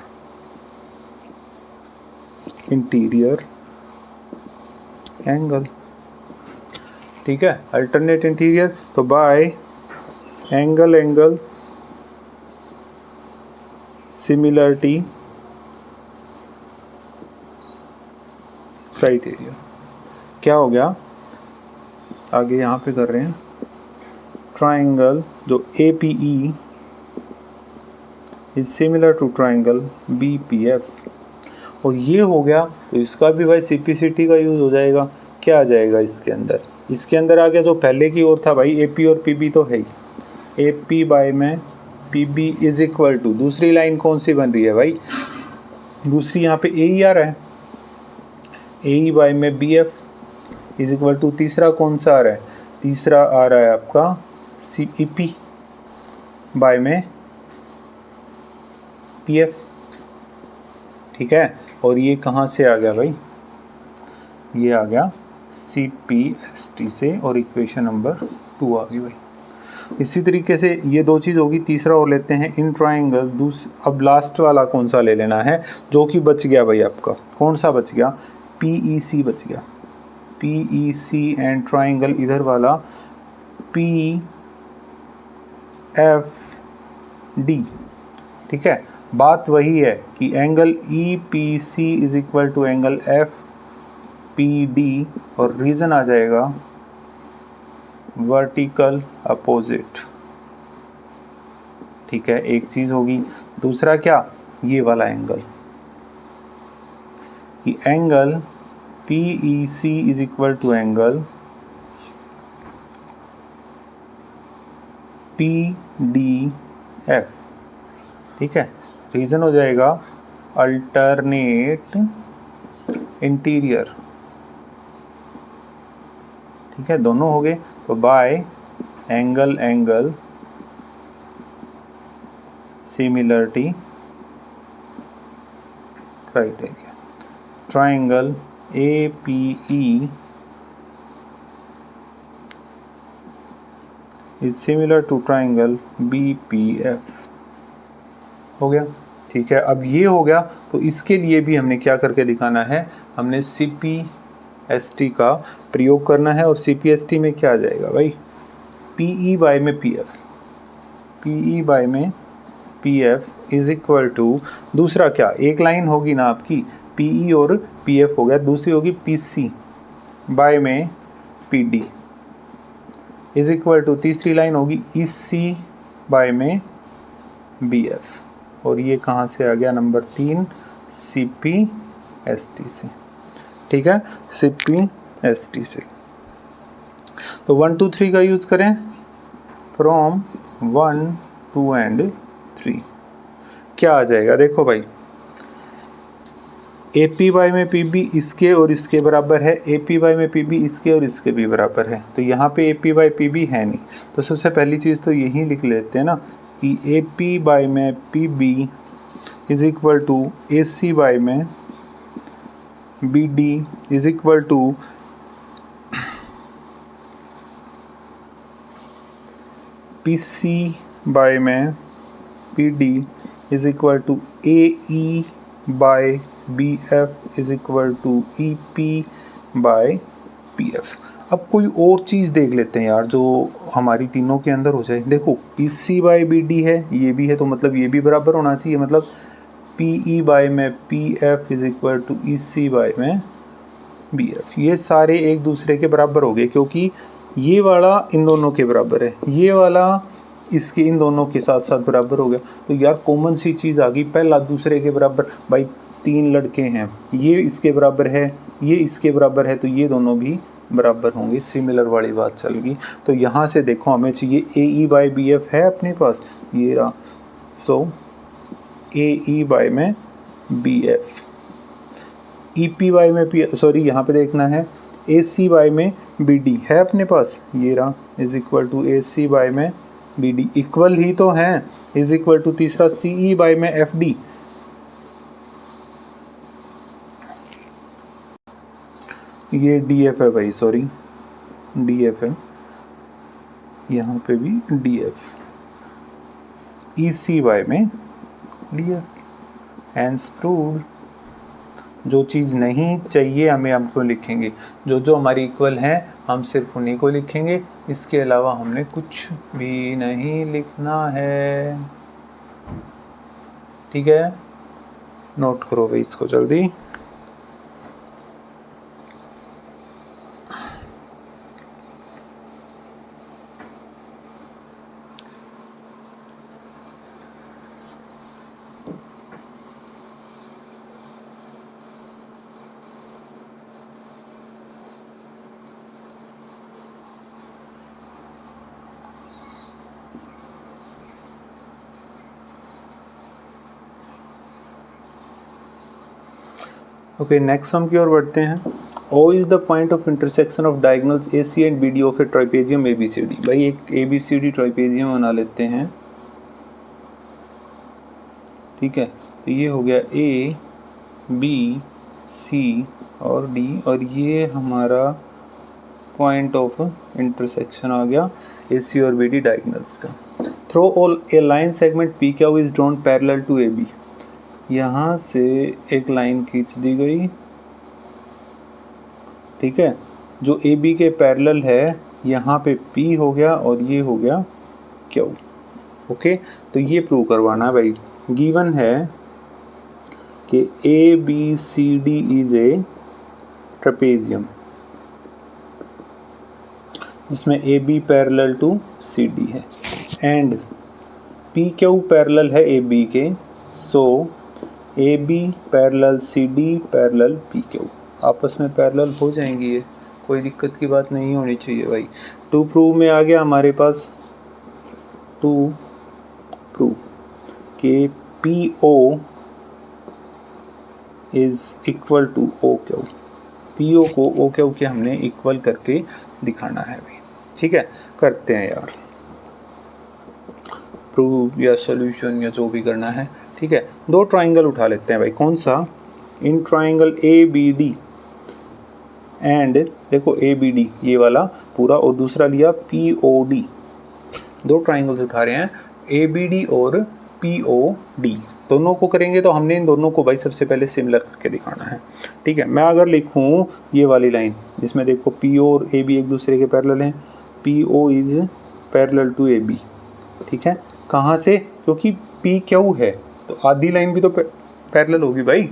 इंटीरियर एंगल। ठीक है, अल्टरनेट इंटीरियर, तो बाय एंगल सिमिलरिटी क्राइटेरिया। क्या हो गया, आगे यहाँ पे कर रहे हैं, ट्राइंगल जो A P E is similar to triangle B P F, और ये हो गया तो इसका भी भाई सिम्प्लिसिटी का यूज़ हो जाएगा। क्या आ जाएगा इसके अंदर, इसके अंदर आ गया जो पहले की ओर था भाई, ए पी और पी बी तो है ही, ए पी बाय में P B is equal to, दूसरी लाइन कौन सी बन रही है भाई, दूसरी यहाँ पे ए ही आ रहा है, ए ई बाय में B F is equal to, तीसरा कौन सा आ रहा है, तीसरा आ रहा है आपका सी ई पी बाय में पी एफ। ठीक है, और ये कहाँ से आ गया भाई, ये आ गया सी पी एस टी से, और इक्वेशन नंबर 2 आ गई भाई। इसी तरीके से ये दो चीज़ होगी। तीसरा और लेते हैं, इन ट्राइंगल अब लास्ट वाला कौन सा ले लेना है जो कि बच गया भाई आपका, कौन सा बच गया, पी ई सी बच गया, P E C and triangle इधर वाला पी एफ डी। ठीक है, बात वही है कि angle E P C is equal to angle F P D, और रीज़न आ जाएगा वर्टिकल अपोजिट। ठीक है, एक चीज होगी। दूसरा क्या, ये वाला एंगल, कि angle P E C is equal to angle P D F. ठीक है, रीजन हो जाएगा अल्टरनेट इंटीरियर। ठीक है, दोनों हो गए, तो by angle similarity criteria, triangle A P E is similar to triangle B P F. हो गया। ठीक है, अब ये हो गया, तो इसके लिए भी हमने क्या करके दिखाना है, हमने सी पी एस टी का प्रयोग करना है। और सी पी एस टी में क्या आ जाएगा भाई, पी ई बाय में P F, P E by में P F is equal to, दूसरा क्या, एक लाइन होगी ना आपकी पी ई और पी एफ हो गया, दूसरी होगी पी सी बाय में P D is equal to, तीसरी लाइन होगी ई सी बाय में बी एफ, और ये कहाँ से आ गया, number 3 C P S T से। ठीक है, सी पी एस टी से। तो 1 2 3 का यूज़ करें, फ्रॉम 1 2 एंड 3 क्या आ जाएगा, देखो भाई, ए पी वाई में पी बी इसके और इसके बराबर है, ए पी वाई में पी बी इसके और इसके भी बराबर है। तो यहाँ पे A P by P B है नहीं, तो सबसे पहली चीज़ तो यही लिख लेते हैं ना, कि ए पी बाय में P B is equal to A C by में B D is equal to P C by में P D is equal to A E by B F is equal to E P by P F. अब कोई और चीज़ देख लेते हैं यार जो हमारी तीनों के अंदर हो जाए। देखो P C by B D है, ये भी है, तो मतलब ये भी बराबर होना चाहिए। मतलब पी ई बाय में P F is equal to E C by में बी एफ। ये सारे एक दूसरे के बराबर हो गए क्योंकि ये वाला इन दोनों के बराबर है, ये वाला इसके इन दोनों के साथ साथ बराबर हो गया। तो यार कॉमन सी चीज़ आ गई, पहला दूसरे के बराबर। भाई तीन लड़के हैं, ये इसके बराबर है, ये इसके बराबर है, तो ये दोनों भी बराबर होंगे। सिमिलर वाली बात चल गई। तो यहाँ से देखो हमें चाहिए A E by B F है अपने पास, ये रहा। सो ए ई बाय में B F, E P by में पी, सॉरी यहाँ पे देखना है ए सी बाय में बी डी है अपने पास, ये रहा, is equal to A C by में बी डी, इक्वल ही तो हैं, इज इक्वल टू तीसरा सी ई बाय में एफ डी। ये डी एफ है भाई, सॉरी डी एफ है, यहाँ पे भी D F, E C by में डी एफ। Hence proved. जो चीज़ नहीं चाहिए हमें हम क्यों लिखेंगे, जो जो हमारी इक्वल हैं हम सिर्फ उन्हीं को लिखेंगे, इसके अलावा हमने कुछ भी नहीं लिखना है। ठीक है, नोट करो भाई इसको जल्दी। ओके, नेक्स्ट सम की ओर बढ़ते हैं। O is the point of intersection of diagonals A C and B D of a trapezium A B C D. भाई एक A B C D trapezium बना लेते हैं। ठीक है, तो ये हो गया ए बी सी और डी, और ये हमारा पॉइंट ऑफ इंटरसेक्शन आ गया ए सी और बी डी डायगोनल्स का। Through O a line segment P Q is drawn parallel to A B. यहाँ से एक लाइन खींच दी गई, ठीक है, जो ए बी के पैरेलल है। यहाँ पे पी हो गया और ये हो गया क्यू। ओके, तो ये प्रूव करवाना है भाई। गिवन है कि A B C D is a trapezium जिसमें A B parallel to C D है एंड पी क्यू पैरेलल है ए बी के। So A B parallel C D parallel P Q, आपस में पैरेलल हो जाएंगी, ये कोई दिक्कत की बात नहीं होनी चाहिए भाई। टू प्रूव में आ गया हमारे पास, टू प्रूव कि P O is equal to O Q. P O को ओ क्यू के हमने इक्वल करके दिखाना है भाई। ठीक है, करते हैं यार प्रूव या सोल्यूशन या जो भी करना है। ठीक है, दो ट्राइंगल उठा लेते हैं भाई। कौन सा? In triangle A B D and देखो ए बी डी ये वाला पूरा, और दूसरा लिया पी ओ डी। दो ट्राइंगल्स उठा रहे हैं, ए बी डी और पी ओ डी। दोनों को करेंगे तो हमने इन दोनों को भाई सबसे पहले सिमिलर करके दिखाना है। ठीक है, मैं अगर लिखूं ये वाली लाइन जिसमें देखो पी ओ और ए बी एक दूसरे के पैरेलल हैं, P O is parallel to A B. ठीक है, कहाँ से? क्योंकि पी क्यू है तो आधी लाइन भी तो पैरेलल होगी भाई।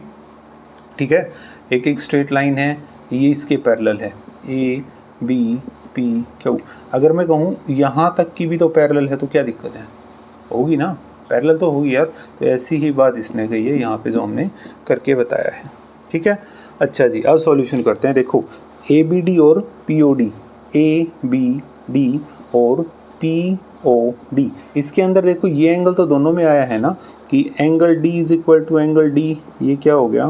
ठीक है, एक एक स्ट्रेट लाइन है, ये इसके पैरेलल है, ए बी पी क्यू। अगर मैं कहूँ यहाँ तक की भी तो पैरेलल है तो क्या दिक्कत है? होगी ना, पैरेलल तो होगी यार। तो ऐसी ही बात इसने कही है यहाँ पे जो हमने करके बताया है। ठीक है, अच्छा जी, अब सॉल्यूशन करते हैं। देखो ए बी डी और P O D, A B D और पी ओ डी, इसके अंदर देखो ये एंगल तो दोनों में आया है ना कि angle D is equal to angle D. ये क्या हो गया?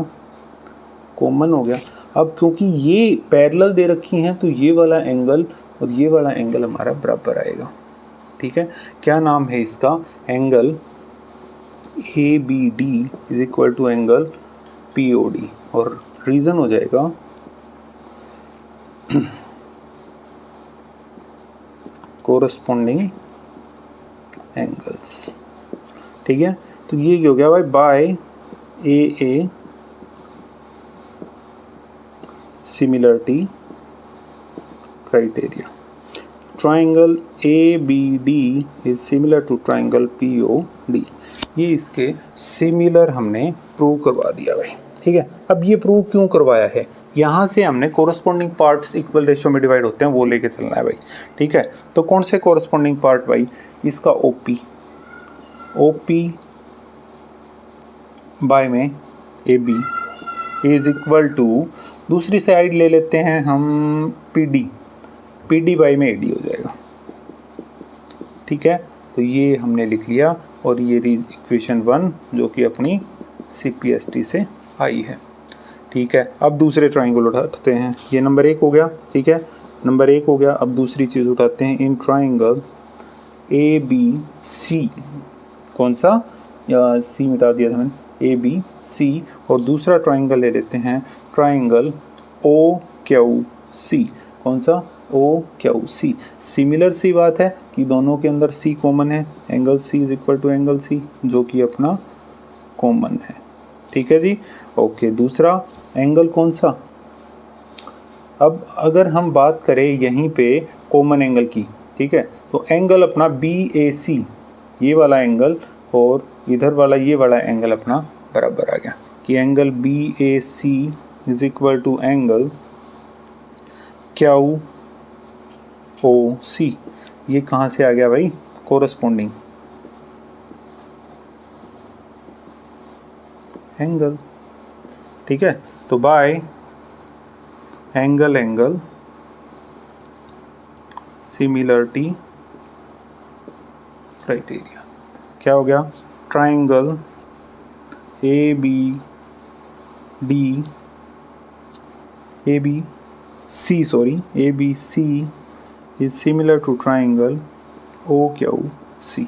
कॉमन हो गया। अब क्योंकि ये पैरेलल दे रखी हैं तो ये वाला एंगल और ये वाला एंगल हमारा बराबर आएगा। ठीक है। क्या नाम है इसका? Angle ABD is equal to angle POD, और रीज़न हो जाएगा कोरस्पॉन्डिंग एंगल्स। ठीक है, तो ये हो गया भाई by AA similarity criteria. Triangle ABD is similar to triangle POD। ये इसके सिमिलर हमने प्रूव करवा दिया भाई। ठीक है, अब ये प्रूव क्यों करवाया है? यहाँ से हमने कोरस्पॉन्डिंग पार्ट्स इक्वल रेशियो में डिवाइड होते हैं वो लेके चलना है भाई। ठीक है, तो कौन से कोरस्पॉन्डिंग पार्ट भाई? इसका OP बाय में AB इज इक्वल टू, दूसरी साइड ले लेते हैं हम PD बाय में AD हो जाएगा। ठीक है, तो ये हमने लिख लिया, और ये इक्वेशन 1 जो कि अपनी CPST से आई है। ठीक है, अब दूसरे ट्राइंगल उठाते हैं। ये नंबर 1 हो गया। ठीक है, नंबर 1 हो गया। अब दूसरी चीज़ उठाते हैं। इन ट्राइंगल ABC, कौन सा? C मिटा दिया था मैंने, ABC, और दूसरा ट्राइंगल ले लेते हैं ट्राइंगल OQC। कौन सा? OQC। सिमिलर सी बात है कि दोनों के अंदर C कॉमन है, angle C is equal to angle C, जो कि अपना कॉमन है। ठीक है जी, ओके। दूसरा एंगल कौन सा? अब अगर हम बात करें यहीं पे कॉमन एंगल की, ठीक है, तो एंगल अपना BAC, ये वाला एंगल, और इधर वाला ये वाला एंगल अपना बराबर आ गया कि angle BAC is equal to angle QOC। ये कहाँ से आ गया भाई? Corresponding angle. ठीक है, तो बाय एंगल सिमिलरिटी क्राइटेरिया क्या हो गया? Triangle ABC is similar to triangle OQC।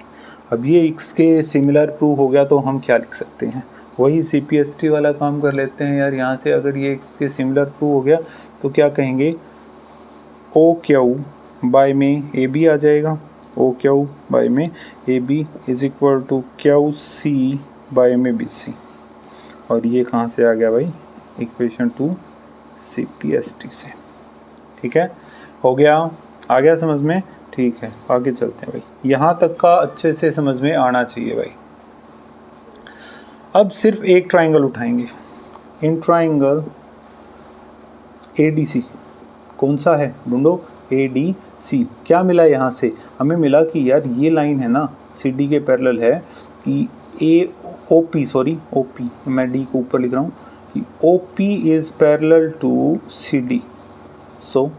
अब ये इसके सिमिलर प्रूव हो गया, तो हम क्या लिख सकते हैं? वही CPST वाला काम कर लेते हैं यार। यहाँ से अगर ये इसके सिमिलर प्रूव हो गया तो क्या कहेंगे? OQ बाय में AB आ जाएगा। OQ बाय में AB is equal to QC by में BC, और ये कहाँ से आ गया भाई? इक्वेशन 2 CPST से। ठीक है, हो गया? आ गया समझ में? ठीक है, आगे चलते हैं भाई। यहाँ तक का अच्छे से समझ में आना चाहिए भाई। अब सिर्फ एक ट्राइंगल उठाएंगे। इन ट्राइंगल ADC, कौन सा है ढूंढो? ADC। क्या मिला यहाँ से? हमें मिला कि यार ये लाइन है ना, CD के पैरेलल है कि OP, मैं D को ऊपर लिख रहा हूँ कि OP is parallel to CD। So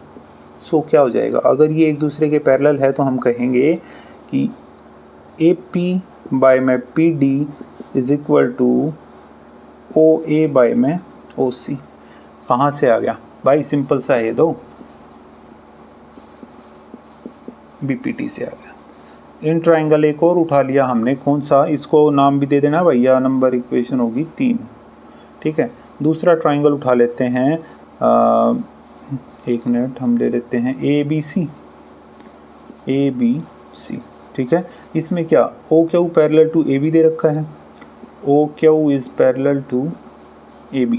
क्या हो जाएगा? अगर ये एक दूसरे के पैरेलल है तो हम कहेंगे कि AP बाय में PD is equal to OA by में OC। कहाँ से आ गया भाई? सिंपल सा है, दो BPT से आ गया। इन ट्राइंगल एक और उठा लिया हमने, कौन सा? इसको नाम भी दे देना भैया, नंबर इक्वेशन होगी 3। ठीक है, दूसरा ट्राइंगल उठा लेते हैं। एक मिनट, हम ले लेते हैं ABC। ठीक है, इसमें क्या? OQ पैरेलल टू AB दे रखा है। OQ is parallel to AB।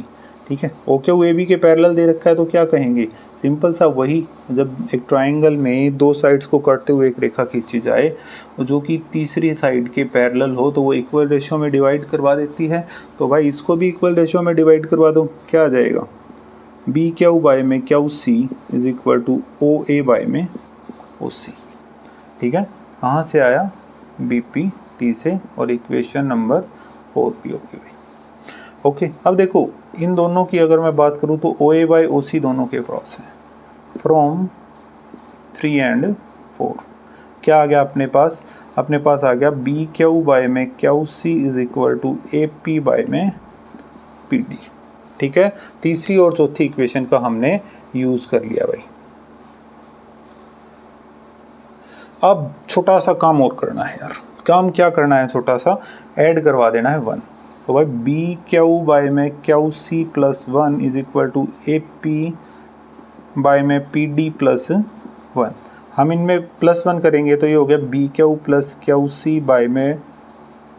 ठीक है, OQ AB के पैरेलल दे रखा है, तो क्या कहेंगे? सिंपल सा वही, जब एक ट्राइंगल में दो साइड्स को काटते हुए एक रेखा खींची जाए जो कि तीसरी साइड के पैरेलल हो, तो वो इक्वल रेशियो में डिवाइड करवा देती है। तो भाई इसको भी इक्वल रेशियो में डिवाइड करवा दो, क्या आ जाएगा? BQ बाय में QC is equal to OA by में OC। ठीक है, कहाँ से आया? BPT से, और इक्वेशन नंबर 4 भी होगी भाई। ओके, अब देखो इन दोनों की अगर मैं बात करूँ तो OA बाय OC दोनों के क्रॉस हैं फ्रॉम 3 एंड 4। क्या आ गया अपने पास? अपने पास आ गया BQ बाय में QC is equal to AP by में PD। ठीक है, तीसरी और चौथी इक्वेशन का हमने यूज कर लिया भाई। अब छोटा सा काम और करना है यार। काम क्या करना है, छोटा सा ऐड करवा देना है 1। तो भाई बी क्यू बाय में Q C plus 1 is equal to A P by में पी डी प्लस 1। हम इनमें प्लस 1 करेंगे तो ये हो गया B Q plus Q C by में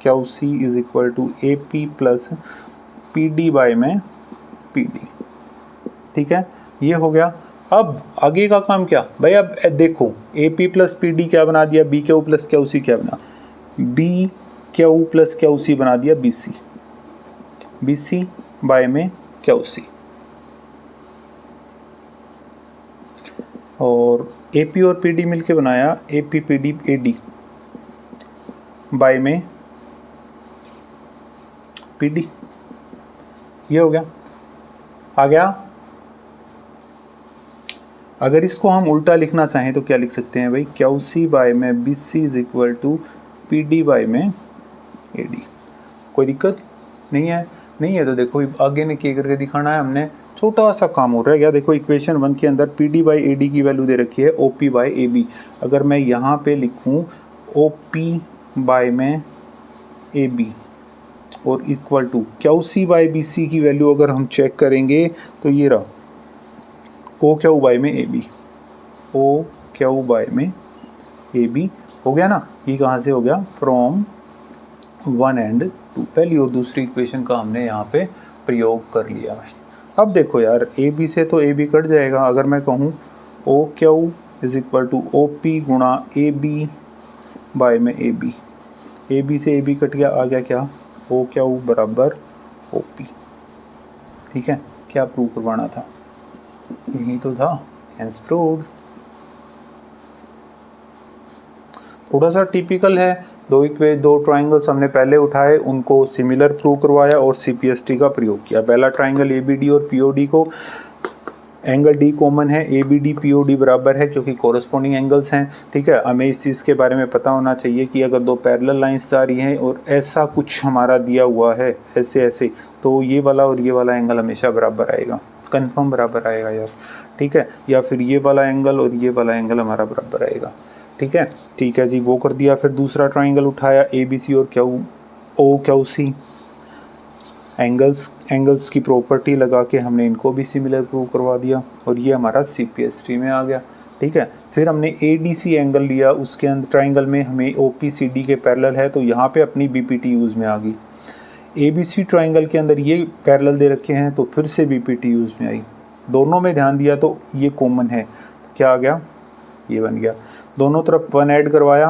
Q C is equal to A P plus P D by में पी डी। ठीक है, ये हो गया। अब आगे का काम क्या भाई, अब देखो A P plus P D क्या बना दिया, B Q plus Q C क्या बना, B Q plus Q C बना दिया B C, B C by में क्यू सी। और ए पी और पी डी मिलके बनाया A P P D A D by में पी डी। ये हो गया, आ गया। अगर इसको हम उल्टा लिखना चाहें तो क्या लिख सकते हैं भाई, क्यू सी बाय में B C is equal to P D by में ए डी। कोई दिक्कत नहीं है? नहीं है तो देखो आगे ने क्या करके दिखाना है हमने, छोटा सा काम हो रहा है। या देखो इक्वेशन 1 के अंदर P D by A D की वैल्यू दे रखी है O P by A B. अगर मैं यहाँ पे लिखूँ ओ पी बाय में ए बी और equal to Q C by B C की वैल्यू अगर हम चेक करेंगे तो ये रहा ओ क्यू बाय में A B, O Q by में ए बी हो गया ना। ये कहाँ से हो गया, फ्रॉम 1 एंड 2। पहली और दूसरी इक्वेशन का हमने यहाँ पे प्रयोग कर लिया। अब देखो यार ए बी से तो ए बी कट जाएगा। अगर मैं कहूँ O Q is equal to O P गुणा ए बी बाय में ए बी से ए बी कट गया, आ गया क्या, ओ क्यू बराबर ओ पी। ठीक है, क्या प्रूव करवाना था, यही तो था, हेंस प्रूव्ड। थोड़ा सा टिपिकल है, दो ट्राइंगल्स हमने पहले उठाए, उनको सिमिलर प्रूव करवाया और सीपीएसटी का प्रयोग किया। पहला ट्राइंगल एबीडी और पीओडी को एंगल डी कॉमन है, एबीडी पीओडी बराबर है क्योंकि कोरस्पॉन्डिंग एंगल्स हैं। ठीक है, हमें इस चीज़ के बारे में पता होना चाहिए कि अगर दो पैरेलल लाइंस जा रही हैं और ऐसा कुछ हमारा दिया हुआ है ऐसे तो ये वाला और ये वाला एंगल हमेशा बराबर आएगा, कंफर्म बराबर आएगा यार। ठीक है, या फिर ये वाला एंगल और ये वाला एंगल हमारा बराबर आएगा। ठीक है जी, वो कर दिया। फिर दूसरा ट्राइंगल उठाया ए बी सी और ओ क्यू सी, एंगल्स की प्रॉपर्टी लगा के हमने इनको भी सिमिलर प्रूव करवा दिया और ये हमारा सीपीएसटी में आ गया। ठीक है, फिर हमने ए डी सी एंगल लिया, उसके अंदर ट्राइंगल में हमें ओ पी सी डी के पैरेलल है तो यहाँ पे अपनी बी पी टी यूज़ में आ गई। ए बी सी ट्राइंगल के अंदर ये पैरेलल दे रखे हैं तो फिर से बी पी टी यूज़ में आई। दोनों में ध्यान दिया तो ये कॉमन है, क्या आ गया, ये बन गया। दोनों तरफ 1 ऐड करवाया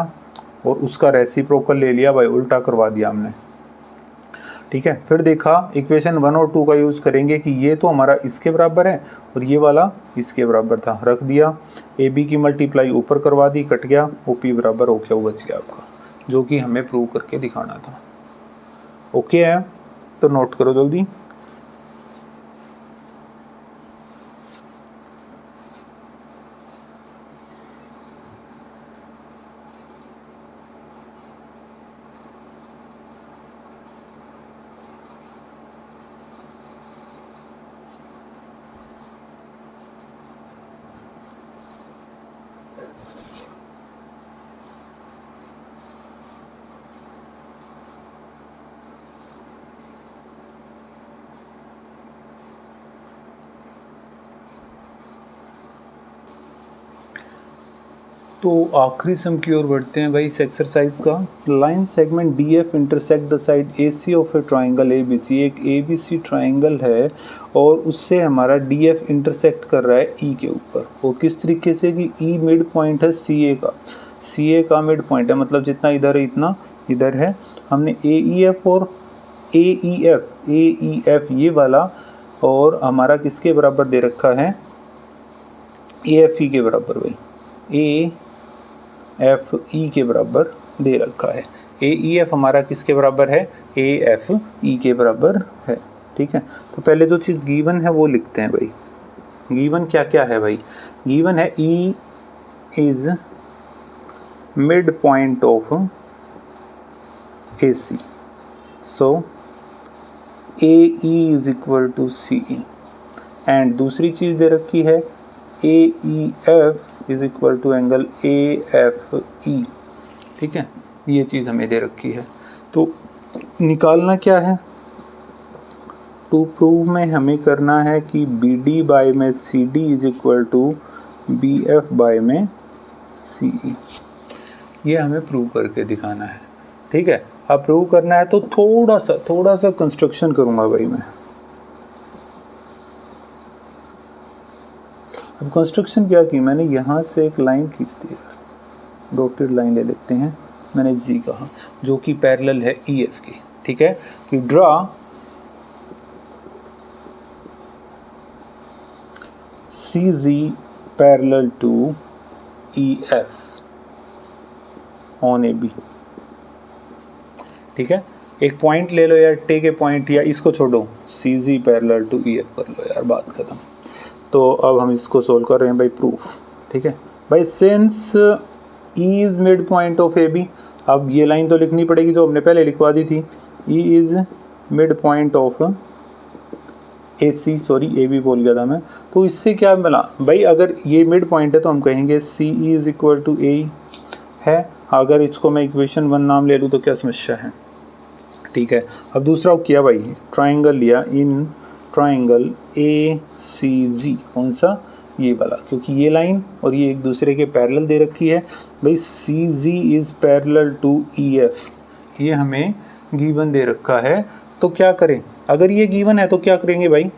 और उसका रेसिप्रोकल ले लिया भाई, उल्टा करवा दिया हमने। ठीक है, फिर देखा इक्वेशन 1 और 2 का यूज़ करेंगे कि ये तो हमारा इसके बराबर है और ये वाला इसके बराबर था, रख दिया। ए बी की मल्टीप्लाई ऊपर करवा दी, कट गया, ओ पी बराबर ओ क्यू बच गया आपका, जो कि हमें प्रूव करके दिखाना था। ओके है, तो नोट करो जल्दी। तो आखिरी सम की ओर बढ़ते हैं भाई इस एक्सरसाइज का। Line segment D F intersect the side A C of a triangle A B C. एक ए बी सी ट्राइंगल है और उससे हमारा डी एफ इंटरसेक्ट कर रहा है ई के ऊपर। और किस तरीके से कि ई मिड पॉइंट है सी ए का, सी ए का मिड पॉइंट है, मतलब जितना इधर है इतना इधर है। हमने ए ई एफ और ए ई एफ ये वाला और हमारा किसके बराबर दे रखा है, ए एफ ई के बराबर भाई, ए एफ ई के बराबर दे रखा है। ए ई एफ हमारा किसके बराबर है, ए एफ ई के बराबर है। ठीक है, तो पहले जो चीज़ गिवन है वो लिखते हैं भाई। गिवन क्या क्या है भाई, गिवन है E is mid point of A C, so A E is equal to C E. And दूसरी चीज़ दे रखी है A E F is equal to angle AFE। ठीक है, ये चीज़ हमें दे रखी है। तो निकालना क्या है, टू प्रूव में हमें करना है कि BD बाय में CD is equal to BF by में CE। ये हमें प्रूव करके दिखाना है। ठीक है, अब प्रूव करना है तो थोड़ा सा कंस्ट्रक्शन करूँगा भाई मैं। अब कंस्ट्रक्शन क्या की मैंने, यहाँ से एक लाइन खींच दी, डॉटेड लाइन ले लेते हैं, मैंने जी कहा, जो कि पैरेलल है EF की। ठीक है, कि draw CZ parallel to EF on AB। ठीक है, एक पॉइंट ले लो यार, टेक ए पॉइंट, या इसको छोड़ो, CZ पैरेलल टू EF कर लो यार, बात खत्म। तो अब हम इसको सोल्व कर रहे हैं भाई, प्रूफ। ठीक है भाई, since E is mid point of AB, अब ये लाइन तो लिखनी पड़ेगी जो हमने पहले लिखवा दी थी, E is mid point of AC, sorry AB बोल गया था मैं। तो इससे क्या मिला भाई, अगर ये मिड पॉइंट है तो हम कहेंगे CE is equal to AE है। अगर इसको मैं इक्वेशन 1 नाम ले लूँ तो क्या समस्या है। ठीक है, अब दूसरा किया भाई, ट्राइंगल लिया, इन ट्राइंगल ACG, कौन सा, ये वाला, क्योंकि ये लाइन और ये एक दूसरे के पैरेलल दे रखी है भाई। CG is parallel to EF, ये हमें गिवन दे रखा है। तो क्या करें, अगर ये गिवन है तो क्या करेंगे भाई,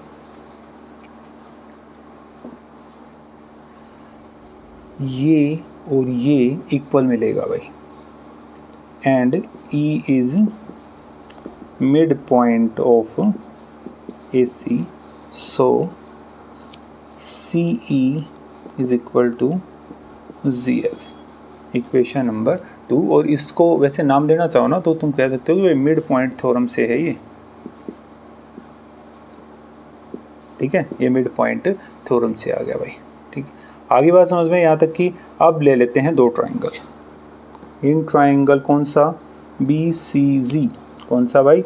ये और ये इक्वल मिलेगा भाई, and E is mid point of AC, so CE is equal to ZF, equation number 2। और इसको वैसे नाम देना चाहो ना तो तुम कह सकते हो कि मिड पॉइंट थ्योरम से है ये। ठीक है, ये मिड पॉइंट थ्योरम से आ गया भाई। ठीक है, आगे बात समझ में, यहाँ तक कि अब ले लेते हैं दो ट्राइंगल। इन ट्राइंगल कौन सा, BCG, कौन सा भाई,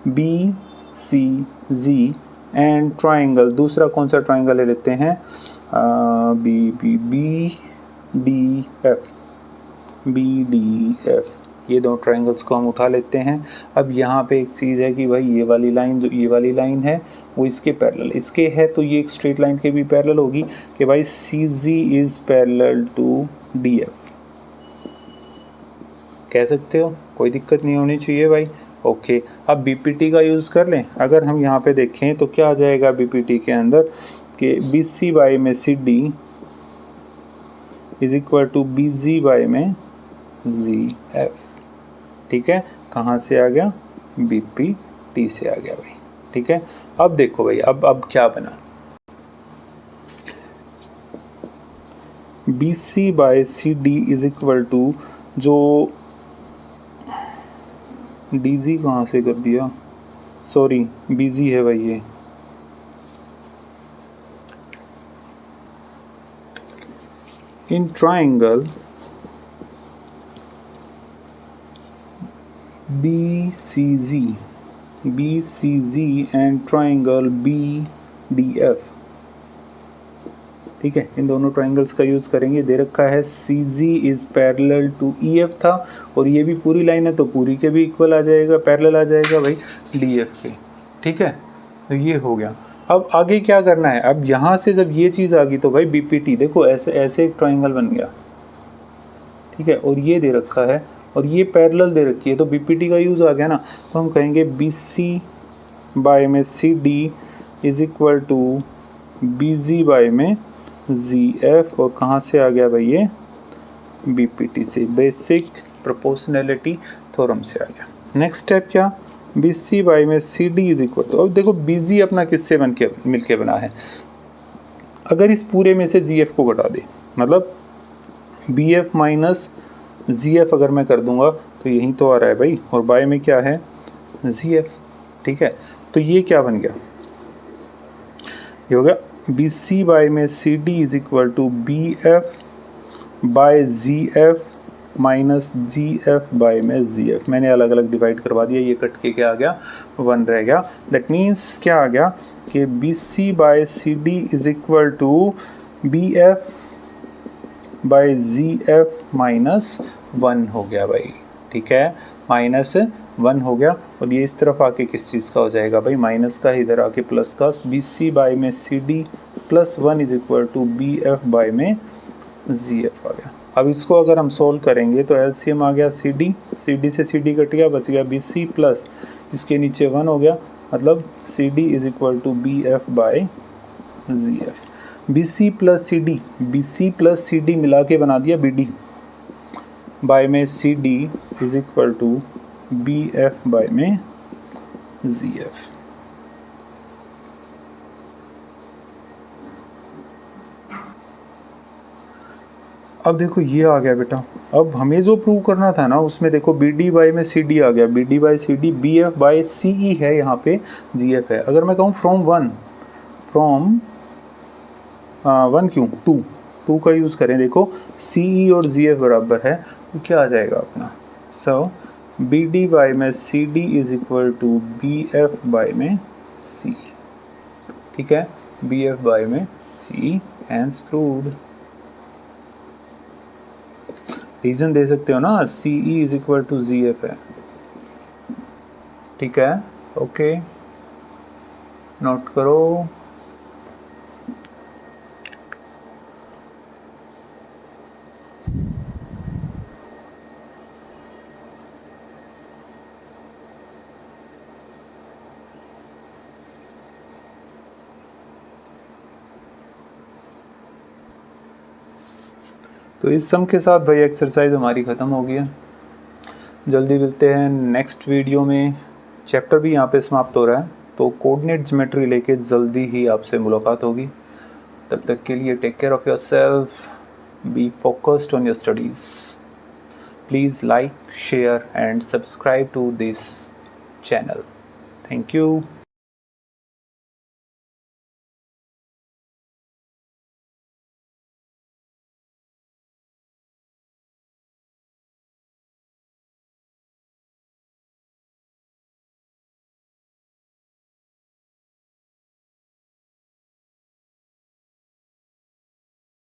BCG, एंड ट्राइंगल दूसरा कौन सा ट्राइंगल ले लेते हैं, BDF। ये दो ट्राइंगल्स को हम उठा लेते हैं। अब यहाँ पे एक चीज़ है कि भाई ये वाली लाइन, जो ये वाली लाइन है वो इसके पैरेलल, इसके है तो ये एक स्ट्रेट लाइन के भी पैरेलल होगी कि भाई CG is parallel to DF, कह सकते हो, कोई दिक्कत नहीं होनी चाहिए भाई। ओके, अब BPT का यूज़ कर लें। अगर हम यहाँ पे देखें तो क्या आ जाएगा BPT के अंदर कि BC बाय में CD is equal to BG by में ZF। ठीक है, कहाँ से आ गया, BPT से आ गया भाई। ठीक है, अब देखो भाई, अब क्या बना, BC by CD is equal to, जो DG कहाँ से कर दिया, सॉरी BG है भाई ये, in triangle BCG and triangle BDF। ठीक है, इन दोनों ट्राइंगल्स का यूज़ करेंगे। दे रखा है CG is parallel to EF था, और ये भी पूरी लाइन है तो पूरी के भी इक्वल आ जाएगा, पैरेलल आ जाएगा भाई DF के। ठीक है, तो ये हो गया। अब आगे क्या करना है, अब यहाँ से जब ये चीज़ आ गई तो भाई BPT, देखो ऐसे ऐसे एक ट्राइंगल बन गया। ठीक है, और ये दे रखा है और ये पैरेलल दे रखी है, तो BPT का यूज़ आ गया ना। तो हम कहेंगे BC बाय में CD is equal to BG by में ZF, और कहाँ से आ गया भाई ये, BPT से, बेसिक प्रोपोर्शनैलिटी थ्योरम से आ गया। नेक्स्ट स्टेप क्या, BC बाय में CD इज इक्वल टू, अब देखो BG अपना किससे मिलके बना है, अगर इस पूरे में से GF को घटा दे, मतलब BF माइनस ZF अगर मैं कर दूंगा तो यही तो आ रहा है भाई, और बाय में क्या है ZF। ठीक है, तो ये क्या बन गया, ये हो गया BC बाय में CD is equal to BF by ZF minus GF by में ZF। मैंने अलग अलग डिवाइड करवा दिया, ये कट के क्या आ गया, 1 रह गया। दैट मीन्स क्या आ गया कि BC by CD is equal to BF by G F minus 1 हो गया भाई, ठीक है, -1 हो गया। और ये इस तरफ आके किस चीज़ का हो जाएगा भाई, माइनस का, इधर आके प्लस का, बी सी बाई में C D plus 1 is equal to B F by में जी एफ आ गया। अब इसको अगर हम सोल्व करेंगे तो एलसीएम आ गया सी डी से सी डी कट गया, बच गया बी सी प्लस इसके नीचे 1 हो गया, मतलब C D is equal to B F by G F. B C plus C D मिला के बना दिया बी डी बाय में C D is equal to B F by में जी एफ। अब देखो ये आ गया बेटा, अब हमें जो प्रूव करना था ना उसमें देखो बी डी बाई में सी डी आ गया, B D by C D, B F by C E है, यहाँ पे जी एफ है। अगर मैं कहूँ फ्रॉम वन क्यों, टू का यूज़ करें, देखो सी ई और जी एफ बराबर है तो क्या आ जाएगा अपना, सो बी डी बाई में C D is equal to B F by में सी, ठीक है, बी एफ बाई में सी, हैंस प्रूव्ड। रीज़न दे सकते हो ना, C E is equal to G F है, ठीक है, ओके, नोट करो। तो इस सम के साथ भाई एक्सरसाइज हमारी ख़त्म हो गई है। जल्दी मिलते हैं नेक्स्ट वीडियो में, चैप्टर भी यहाँ पे समाप्त हो रहा है, तो कोऑर्डिनेट ज्योमेट्री लेके जल्दी ही आपसे मुलाकात होगी। तब तक के लिए take care of yourself, be focused on your studies, please like, share and subscribe to this channel. Thank you.